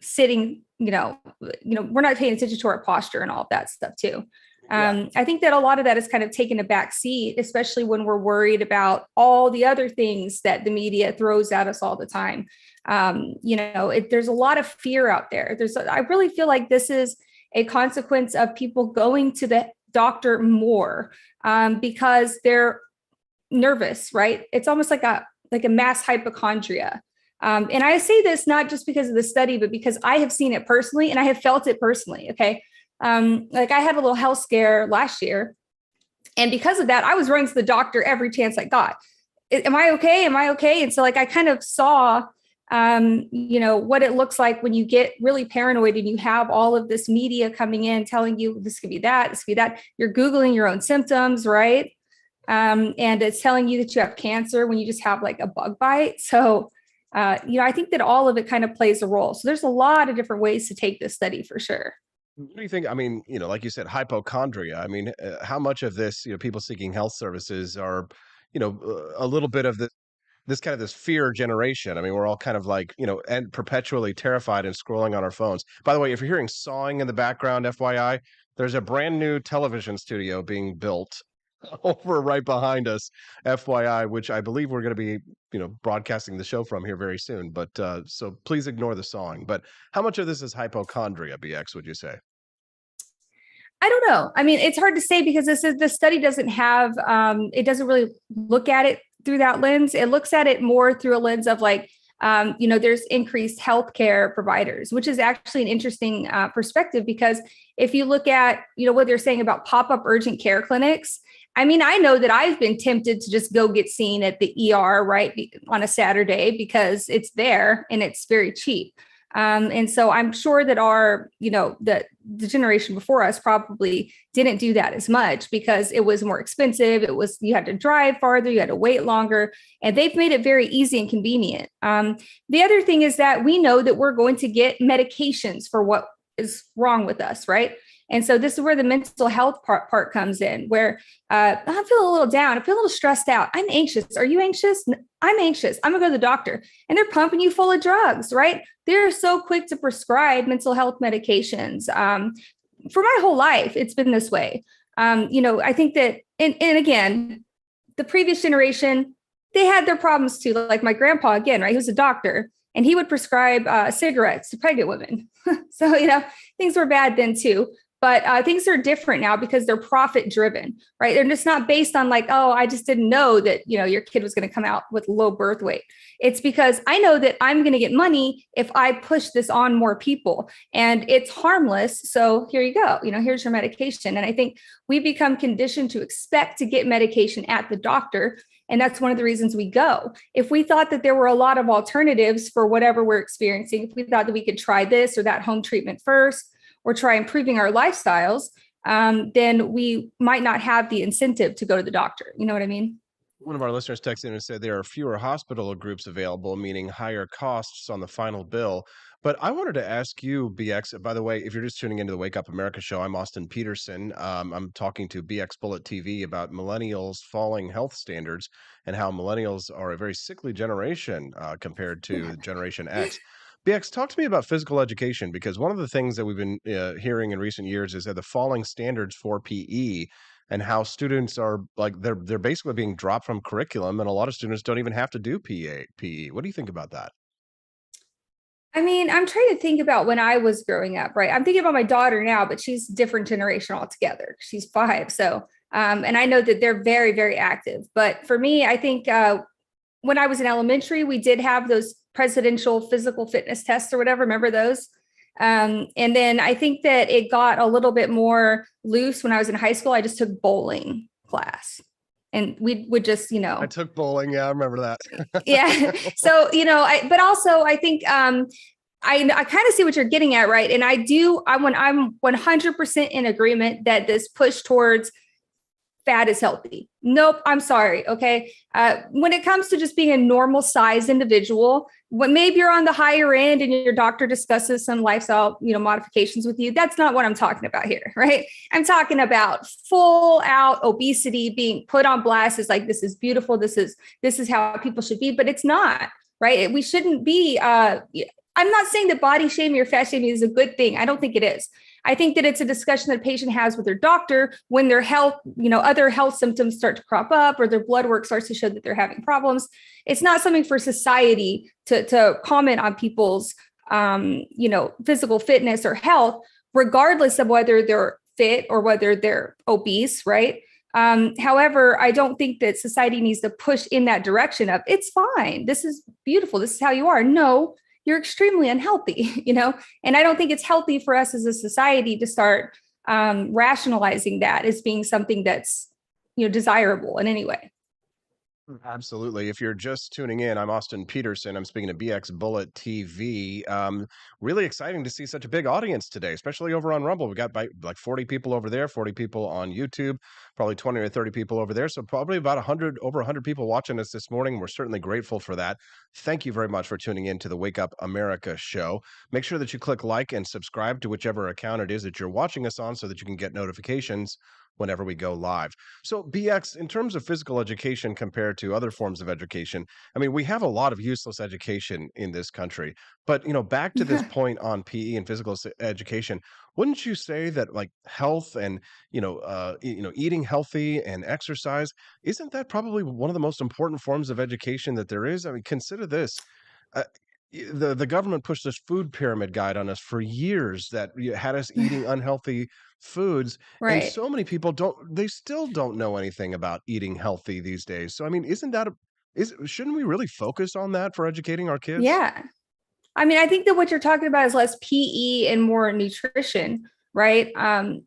sitting, we're not paying attention to our posture and all of that stuff too. I think that a lot of that is kind of taken a back seat, especially when we're worried about all the other things that the media throws at us all the time. There's a lot of fear out there. I really feel like this is a consequence of people going to the doctor more because they're nervous, right? It's almost like a mass hypochondria. And I say this not just because of the study, but because I have seen it personally and I have felt it personally. Okay. Like I had a little health scare last year. And because of that, I was running to the doctor every chance I got. Am I okay? Am I okay? And so like, I kind of saw, what it looks like when you get really paranoid and you have all of this media coming in telling you this could be that, this could be that. You're Googling your own symptoms, right? And it's telling you that you have cancer when you just have like a bug bite. So, I think that all of it kind of plays a role. So there's a lot of different ways to take this study for sure. What do you think? I mean, like you said, hypochondria. I mean, how much of this, people seeking health services are, a little bit of this fear generation. I mean, we're all kind of like, and perpetually terrified and scrolling on our phones. By the way, if you're hearing sawing in the background, FYI, there's a brand new television studio being built over right behind us, FYI, which I believe we're going to be, broadcasting the show from here very soon. But so please ignore the sawing. But how much of this is hypochondria, BX, would you say? I don't know. I mean, it's hard to say because the study doesn't have, it doesn't really look at it through that lens. It looks at it more through a lens of like, there's increased healthcare providers, which is actually an interesting perspective, because if you look at, what they're saying about pop-up urgent care clinics, I mean, I know that I've been tempted to just go get seen at the ER, right, on a Saturday because it's there and it's very cheap. And so I'm sure that the generation before us probably didn't do that as much because it was more expensive. You had to drive farther, you had to wait longer, and they've made it very easy and convenient. The other thing is that we know that we're going to get medications for what is wrong with us, right? And so this is where the mental health part comes in, where I feel a little down. I feel a little stressed out. I'm anxious. Are you anxious? I'm anxious. I'm going to go to the doctor. And they're pumping you full of drugs, right? They're so quick to prescribe mental health medications. For my whole life, it's been this way. I think that, and again, the previous generation, they had their problems too. Like my grandpa, again, right? He was a doctor and he would prescribe cigarettes to pregnant women. So, things were bad then too. But things are different now because they're profit driven, right? They're just not based on like, oh, I just didn't know that, your kid was going to come out with low birth weight. It's because I know that I'm going to get money if I push this on more people and it's harmless. So here you go, here's your medication. And I think we become conditioned to expect to get medication at the doctor. And that's one of the reasons we go. If we thought that there were a lot of alternatives for whatever we're experiencing, if we thought that we could try this or that home treatment first, or try improving our lifestyles, then we might not have the incentive to go to the doctor. You know what I mean? One of our listeners texted in and said there are fewer hospital groups available, meaning higher costs on the final bill. But I wanted to ask you, BX, by the way, if you're just tuning into the Wake Up America show, I'm Austin Peterson. I'm talking to BX Bullet TV about millennials' falling health standards and how millennials are a very sickly generation compared to Generation X. BX, talk to me about physical education, because one of the things that we've been hearing in recent years is that the falling standards for PE and how students are like they're basically being dropped from curriculum, and a lot of students don't even have to do PE. What do you think about that? I mean, I'm trying to think about when I was growing up, right? I'm thinking about my daughter now, but she's a different generation altogether. She's 5. So, and I know that they're very, very active. But for me, I think when I was in elementary, we did have those presidential physical fitness tests or whatever. Remember those? And then I think that it got a little bit more loose when I was in high school. I just took bowling class and we would just, I took bowling. Yeah, I remember that. Yeah. So, but also I think I kind of see what you're getting at, right? And I'm 100% in agreement that this push towards fat is healthy. Nope, I'm sorry. Okay. When it comes to just being a normal size individual, when maybe you're on the higher end and your doctor discusses some lifestyle, modifications with you, that's not what I'm talking about here, right? I'm talking about full out obesity being put on blast as like, this is beautiful. This is how people should be, but it's not, right? We shouldn't be, I'm not saying that body shaming or fat shaming is a good thing. I don't think it is. I think that it's a discussion that a patient has with their doctor when their health, other health symptoms start to crop up or their blood work starts to show that they're having problems. It's not something for society to comment on people's, physical fitness or health, regardless of whether they're fit or whether they're obese, right? However, I don't think that society needs to push in that direction of it's fine. This is beautiful. This is how you are. No, you're extremely unhealthy, and I don't think it's healthy for us as a society to start rationalizing that as being something that's, desirable in any way. Absolutely. If you're just tuning in, I'm Austin Peterson. I'm speaking to BX Bullet TV. Really exciting to see such a big audience today, especially over on Rumble. We got like 40 people over there, 40 people on YouTube, probably 20 or 30 people over there. So probably about over 100 people watching us this morning. We're certainly grateful for that. Thank you very much for tuning in to the Wake Up America show. Make sure that you click like and subscribe to whichever account it is that you're watching us on so that you can get notifications whenever we go live. So BX, in terms of physical education compared to other forms of education, I mean, we have a lot of useless education in this country, but back to this point on PE and physical education, wouldn't you say that like health and, eating healthy and exercise, isn't that probably one of the most important forms of education that there is? I mean, consider this. The government pushed this food pyramid guide on us for years that had us eating unhealthy foods. Right. And so many people still don't know anything about eating healthy these days. So, I mean, shouldn't we really focus on that for educating our kids? Yeah. I mean, I think that what you're talking about is less PE and more nutrition, right?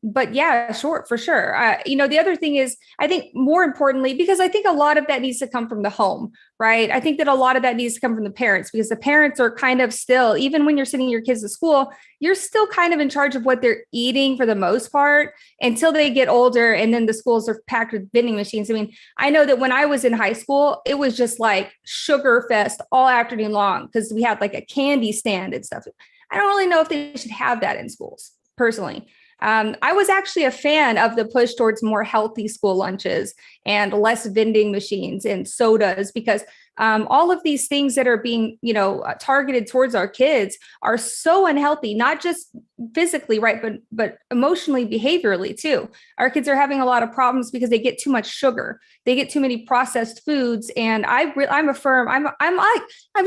But yeah, sure, for sure. The other thing is, I think more importantly, because I think a lot of that needs to come from the home, right? I think that a lot of that needs to come from the parents, because the parents are kind of still, even when you're sending your kids to school, you're still kind of in charge of what they're eating for the most part until they get older. And then the schools are packed with vending machines. I mean, I know that when I was in high school, it was just like sugar fest all afternoon long because we had like a candy stand and stuff. I don't really know if they should have that in schools. Personally, I was actually a fan of the push towards more healthy school lunches and less vending machines and sodas, because all of these things that are being, targeted towards our kids are so unhealthy, not just physically, right, but emotionally, behaviorally too. Our kids are having a lot of problems because they get too much sugar, they get too many processed foods, and I'm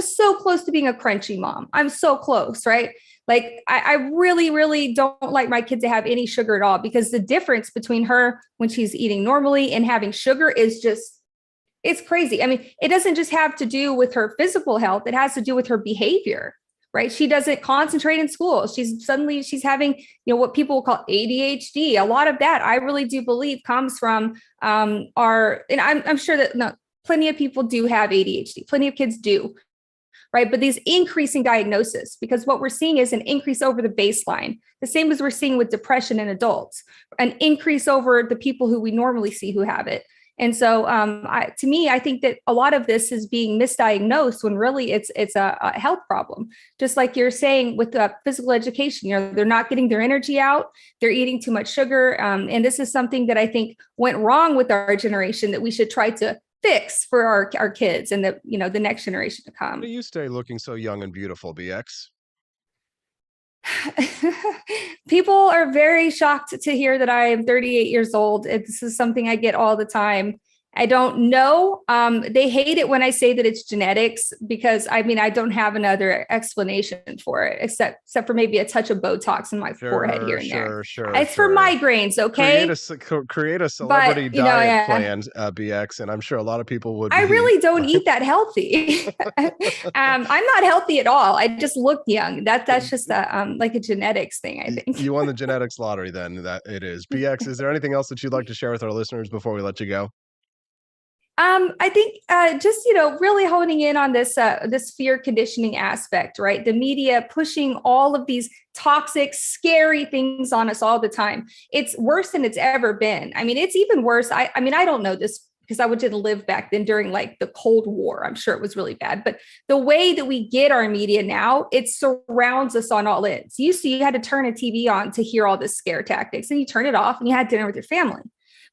so close to being a crunchy mom. I'm so close, right? Like, I really, really don't like my kid to have any sugar at all, because the difference between her when she's eating normally and having sugar is it's crazy. I mean, it doesn't just have to do with her physical health. It has to do with her behavior, right? She doesn't concentrate in school. She's having, what people will call ADHD. A lot of that, I really do believe, comes from and I'm sure that plenty of people do have ADHD. Plenty of kids do. Right. But these increasing diagnosis, because what we're seeing is an increase over the baseline, the same as we're seeing with depression in adults, an increase over the people who we normally see who have it. And so to me, I think that a lot of this is being misdiagnosed when really it's a health problem. Just like you're saying with physical education, they're not getting their energy out. They're eating too much sugar. And this is something that I think went wrong with our generation that we should try to fix for our kids and the next generation to come. How do you stay looking so young and beautiful, BX? People are very shocked to hear that I am 38 years old. This is something I get all the time. I don't know. They hate it when I say that it's genetics, because I don't have another explanation for it, except for maybe a touch of Botox in my forehead here and there. It's for migraines, okay? Create a celebrity diet plan, BX, and I'm sure a lot of people would. I really don't eat that healthy. I'm not healthy at all. I just look young. That's just like a genetics thing, I think. You won the genetics lottery, then. That it is. BX, is there anything else that you'd like to share with our listeners before we let you go? I think just, really honing in on this fear conditioning aspect, right? The media pushing all of these toxic, scary things on us all the time. It's worse than it's ever been. I mean, it's even worse. I don't know this because I didn't live back then during like the Cold War. I'm sure it was really bad. But the way that we get our media now, it surrounds us on all ends. Used to, you had to turn a TV on to hear all this scare tactics, and you turn it off and you had dinner with your family.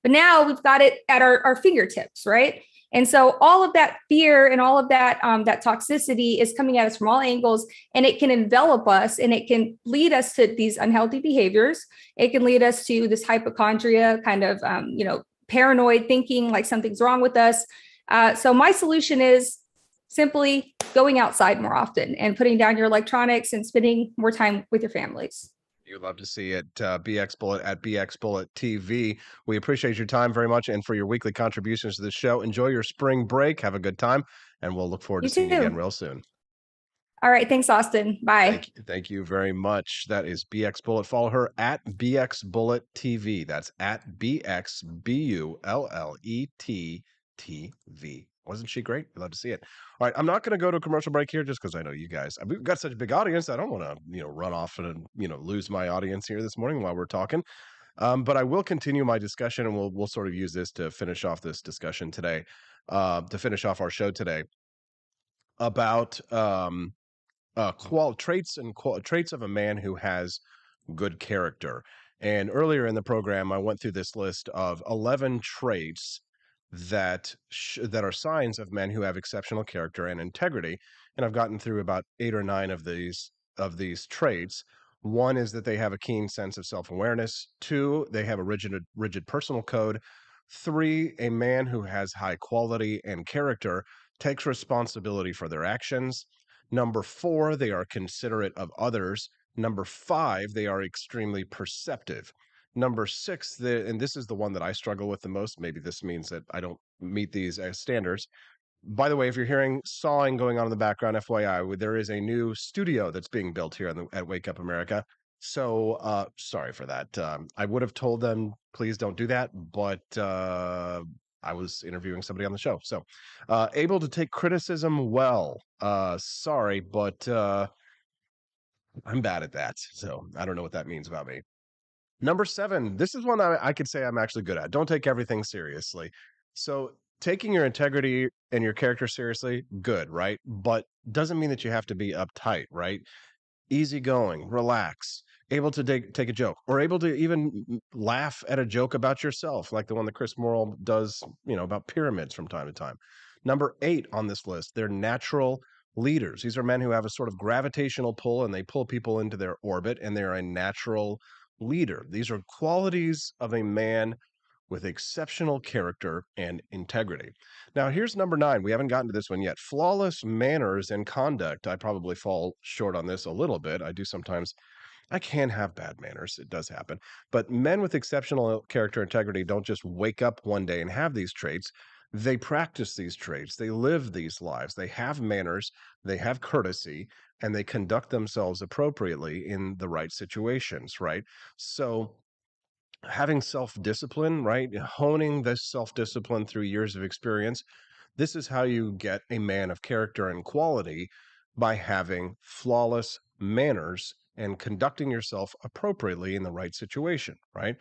But now we've got it at our fingertips, right? And so all of that fear and all of that that toxicity is coming at us from all angles, and it can envelop us, and it can lead us to these unhealthy behaviors. It can lead us to this hypochondria, kind of, paranoid thinking like something's wrong with us. So my solution is simply going outside more often and putting down your electronics and spending more time with your families. You'd love to see it. BX Bullet at BX Bullet TV. We appreciate your time very much and for your weekly contributions to the show. Enjoy your spring break. Have a good time. And we'll look forward to seeing you again real soon. All right. Thanks, Austin. Bye. Thank you very much. That is BX Bullet. Follow her at BX Bullet TV. That's at BXBULLET TV. Wasn't she great? We'd love to see it. All right, I'm not going to go to a commercial break here just because I know you guys. We've got such a big audience. I don't want to, run off and lose my audience here this morning while we're talking. But I will continue my discussion, and we'll sort of use this to finish off this discussion today, to finish off our show today about traits of a man who has good character. And earlier in the program, I went through this list of 11 traits that are signs of men who have exceptional character and integrity, and I've gotten through about 8 or 9 of these traits. One is that they have a keen sense of self-awareness. 2, they have a rigid personal code. 3, a man who has high quality and character takes responsibility for their actions. Number 4, they are considerate of others. Number 5, they are extremely perceptive. Number 6, and this is the one that I struggle with the most. Maybe this means that I don't meet these standards. By the way, if you're hearing sawing going on in the background, FYI, there is a new studio that's being built here at Wake Up America. So sorry for that. I would have told them, please don't do that, but I was interviewing somebody on the show. So able to take criticism well. Sorry, but I'm bad at that. So I don't know what that means about me. Number 7, this is one I could say I'm actually good at. Don't take everything seriously. So taking your integrity and your character seriously, good, right? But doesn't mean that you have to be uptight, right? Easygoing, relax, able to take a joke, or able to even laugh at a joke about yourself, like the one that Chris Morrill does, about pyramids from time to time. Number 8 on this list, they're natural leaders. These are men who have a sort of gravitational pull, and they pull people into their orbit, and they're a natural leader. These are qualities of a man with exceptional character and integrity. Now, here's number 9. We haven't gotten to this one yet. Flawless manners and conduct. I probably fall short on this a little bit. I can have bad manners. It does happen. But men with exceptional character and integrity don't just wake up one day and have these traits. They practice these traits. They live these lives. They have manners. They have courtesy, and they conduct themselves appropriately in the right situations, right? So having self-discipline, right? Honing this self-discipline through years of experience. This is how you get a man of character and quality, by having flawless manners and conducting yourself appropriately in the right situation, right?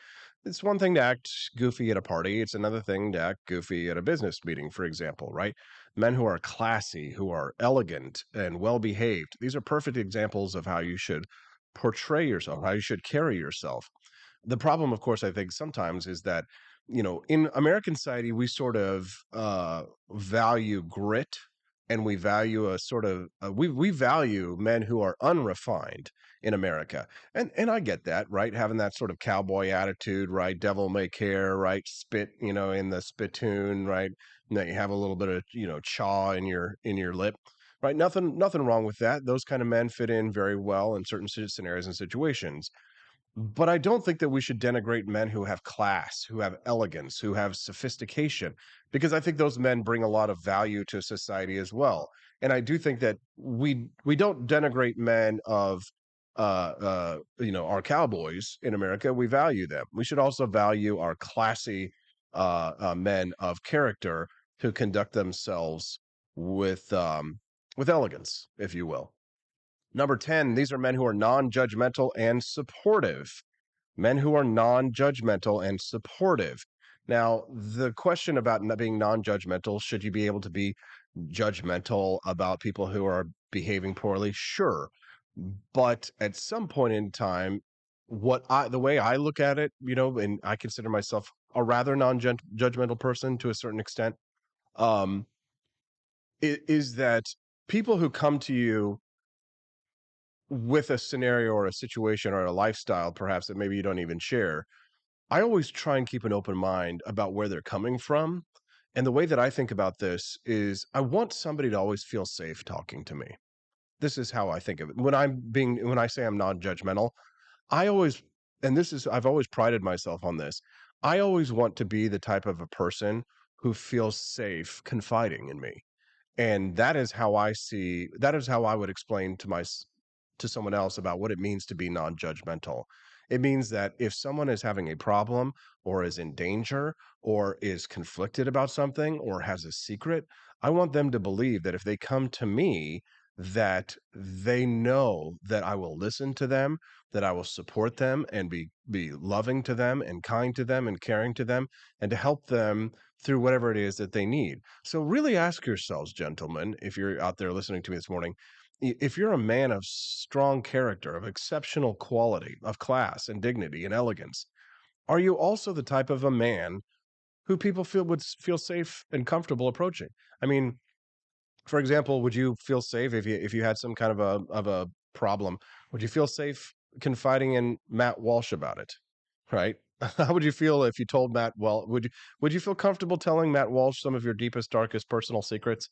It's one thing to act goofy at a party. It's another thing to act goofy at a business meeting, for example, right? Men who are classy, who are elegant and well-behaved. These are perfect examples of how you should portray yourself, how you should carry yourself. The problem, of course, I think sometimes is that, in American society, we sort of value grit, and we value a sort of we value men who are unrefined in America, and I get that, right? Having that sort of cowboy attitude, right? Devil may care, right? Spit, in the spittoon, right? And that you have a little bit of chaw in your lip, right? Nothing wrong with that. Those kind of men fit in very well in certain scenarios and situations. But I don't think that we should denigrate men who have class, who have elegance, who have sophistication, because I think those men bring a lot of value to society as well. And I do think that we don't denigrate men of our cowboys in America. We value them. We should also value our classy men of character who conduct themselves with elegance, if you will. Number 10, these are men who are non-judgmental and supportive. Men who are non-judgmental and supportive. Now, the question about being non-judgmental, should you be able to be judgmental about people who are behaving poorly? Sure. But at some point in time, the way I look at it, and I consider myself a rather non-judgmental person to a certain extent, is that people who come to you with a scenario or a situation or a lifestyle, perhaps, that maybe you don't even share, I always try and keep an open mind about where they're coming from. And the way that I think about this is I want somebody to always feel safe talking to me. This is how I think of it. When I say I'm non-judgmental, I always, and this is, I've always prided myself on this. I always want to be the type of a person who feels safe confiding in me. And that is how I would explain to someone else about what it means to be non-judgmental. It means that if someone is having a problem or is in danger or is conflicted about something or has a secret, I want them to believe that if they come to me, that they know that I will listen to them, that I will support them and be loving to them and kind to them and caring to them and to help them through whatever it is that they need. So really ask yourselves, gentlemen, if you're out there listening to me this morning, if you're a man of strong character, of exceptional quality, of class and dignity and elegance, are you also the type of a man who people would feel safe and comfortable approaching? I mean, for example, would you feel safe if you had some kind of a problem? Would you feel safe confiding in Matt Walsh about it? Right? How would you feel if you told Matt? Well, would you feel comfortable telling Matt Walsh some of your deepest, darkest personal secrets?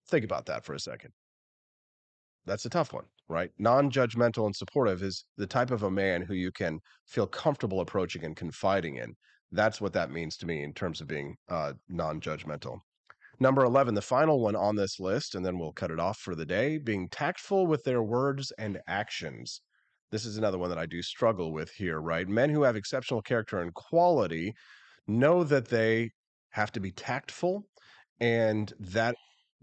Think about that for a second. That's a tough one, right? Non-judgmental and supportive is the type of a man who you can feel comfortable approaching and confiding in. That's what that means to me in terms of being non-judgmental. Number 11, the final one on this list, and then we'll cut it off for the day, being tactful with their words and actions. This is another one that I do struggle with here, right? Men who have exceptional character and quality know that they have to be tactful, and that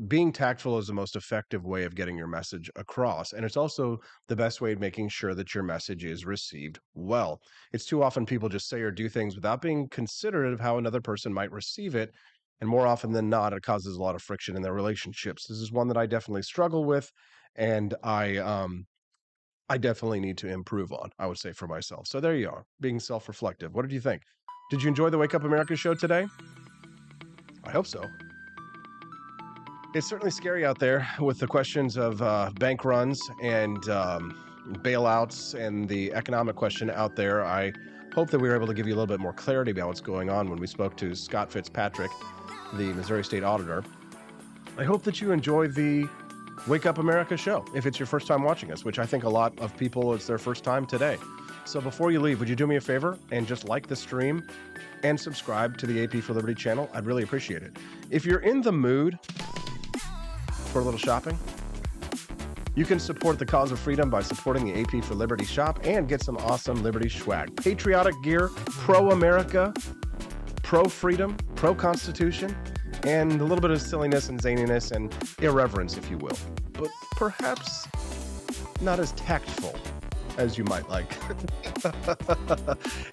being tactful is the most effective way of getting your message across. And it's also the best way of making sure that your message is received well. It's too often people just say or do things without being considerate of how another person might receive it. And more often than not, it causes a lot of friction in their relationships. This is one that I definitely struggle with, and I definitely need to improve on, I would say, for myself. So there you are, being self-reflective. What did you think? Did you enjoy the Wake Up America show today? I hope so. It's certainly scary out there with the questions of bank runs and bailouts and the economic question out there. I hope that we were able to give you a little bit more clarity about what's going on when we spoke to Scott Fitzpatrick, the Missouri State Auditor. I hope that you enjoy the Wake Up America show, if it's your first time watching us, which I think a lot of people, it's their first time today. So before you leave, would you do me a favor and just like the stream and subscribe to the AP for Liberty channel? I'd really appreciate it. If you're in the mood for a little shopping, you can support the cause of freedom by supporting the AP for Liberty shop and get some awesome Liberty swag. Patriotic gear, pro-America, pro-freedom, pro-constitution, and a little bit of silliness and zaniness and irreverence, if you will. But perhaps not as tactful as you might like.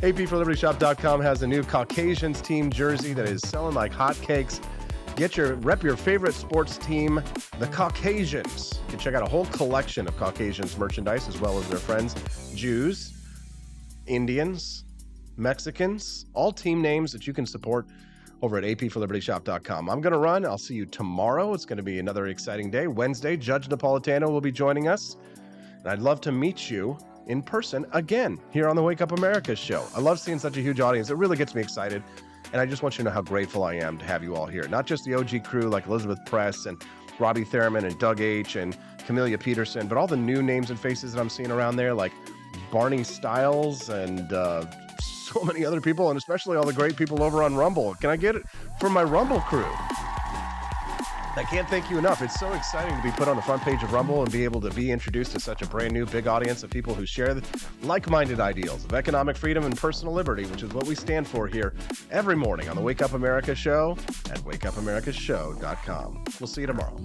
APforLibertyShop.com has a new Caucasians team jersey that is selling like hotcakes. Rep your favorite sports team, the Caucasians. You can check out a whole collection of Caucasians merchandise, as well as their friends, Jews, Indians, Mexicans, all team names that you can support over at APforLibertyShop.com. I'm going to run. I'll see you tomorrow. It's going to be another exciting day. Wednesday, Judge Napolitano will be joining us. And I'd love to meet you in person again here on the Wake Up America show. I love seeing such a huge audience. It really gets me excited. And I just want you to know how grateful I am to have you all here. Not just the OG crew like Elizabeth Press and Robbie Thurman and Doug H. and Camellia Peterson, but all the new names and faces that I'm seeing around there like Barney Stiles and so many other people, and especially all the great people over on Rumble. Can I get it from my Rumble crew? I can't thank you enough. It's so exciting to be put on the front page of Rumble and be able to be introduced to such a brand new big audience of people who share like-minded ideals of economic freedom and personal liberty, which is what we stand for here every morning on the Wake Up America show at wakeupAmericaShow.com. We'll see you tomorrow.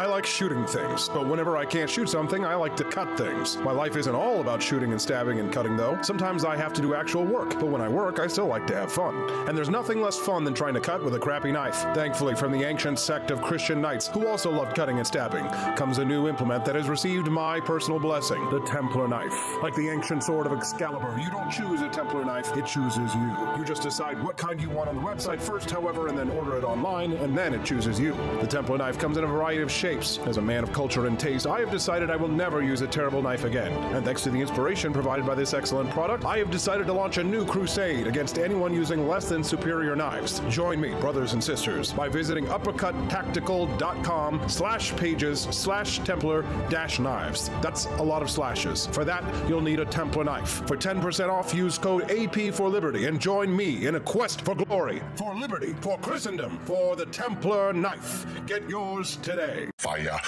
I like shooting things, but whenever I can't shoot something, I like to cut things. My life isn't all about shooting and stabbing and cutting, though. Sometimes I have to do actual work, but when I work, I still like to have fun. And there's nothing less fun than trying to cut with a crappy knife. Thankfully, from the ancient sect of Christian knights, who also loved cutting and stabbing, comes a new implement that has received my personal blessing, the Templar knife. Like the ancient sword of Excalibur, you don't choose a Templar knife, it chooses you. You just decide what kind you want on the website first, however, and then order it online, and then it chooses you. The Templar knife comes in a variety of shapes. As a man of culture and taste, I have decided I will never use a terrible knife again. And thanks to the inspiration provided by this excellent product, I have decided to launch a new crusade against anyone using less than superior knives. Join me, brothers and sisters, by visiting uppercuttactical.com/pages/Templar-knives. That's a lot of slashes. For that, you'll need a Templar knife. For 10% off, use code AP for Liberty and join me in a quest for glory, for liberty, for Christendom, for the Templar knife. Get yours today. Fire.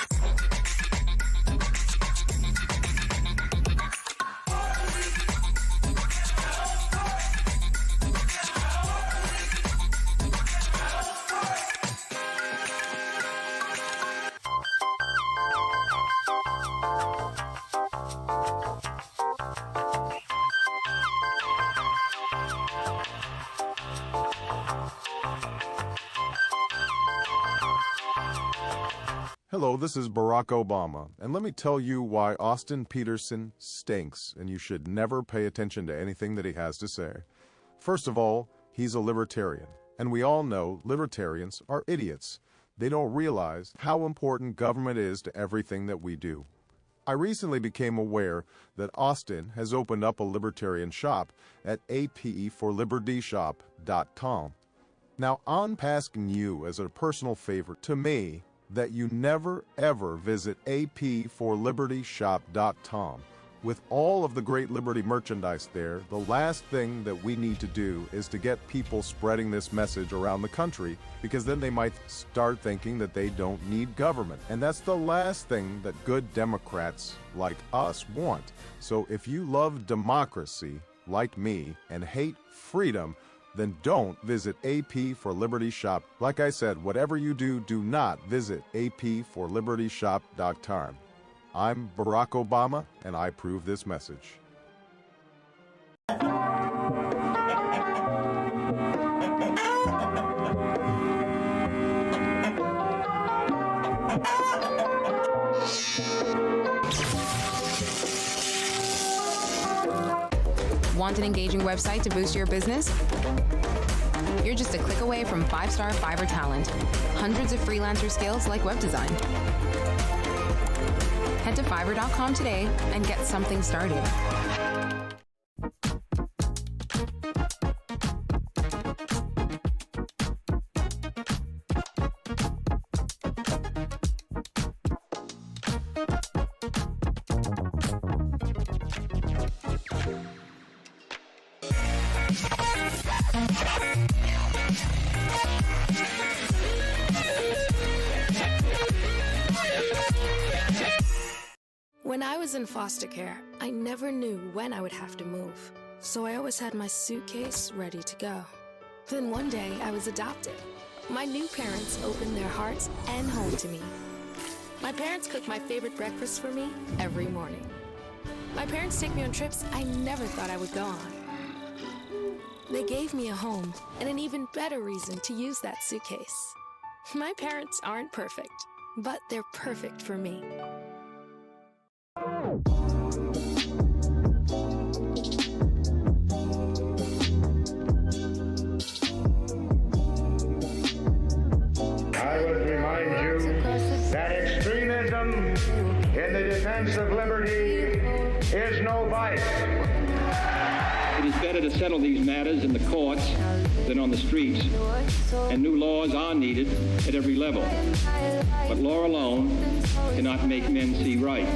Hello, this is Barack Obama, and let me tell you why Austin Petersen stinks, and you should never pay attention to anything that he has to say. First of all, he's a libertarian, and we all know libertarians are idiots. They don't realize how important government is to everything that we do. I recently became aware that Austin has opened up a libertarian shop at apforlibertyshop.com. Now, I'm asking you as a personal favor to me that you never ever visit apforlibertyshop.com. With all of the great Liberty merchandise there, the last thing that we need to do is to get people spreading this message around the country, because then they might start thinking that they don't need government. And that's the last thing that good Democrats like us want. So if you love democracy, like me, and hate freedom, then don't visit AP for Liberty Shop. Like I said, whatever you do, do not visit apforlibertyshop.com. I'm Barack Obama, and I approve this message. Want an engaging website to boost your business? You're just a click away from 5-star Fiverr talent. Hundreds of freelancer skills like web design. Head to Fiverr.com today and get something started. When I was in foster care, I never knew when I would have to move, so I always had my suitcase ready to go. Then one day, I was adopted. My new parents opened their hearts and home to me. My parents cook my favorite breakfast for me every morning. My parents take me on trips I never thought I would go on. They gave me a home and an even better reason to use that suitcase. My parents aren't perfect, but they're perfect for me. I would remind you that extremism in the defense of liberty is no vice. It is better to settle these matters in the courts than on the streets, and new laws are needed at every level. But law alone cannot make men see right.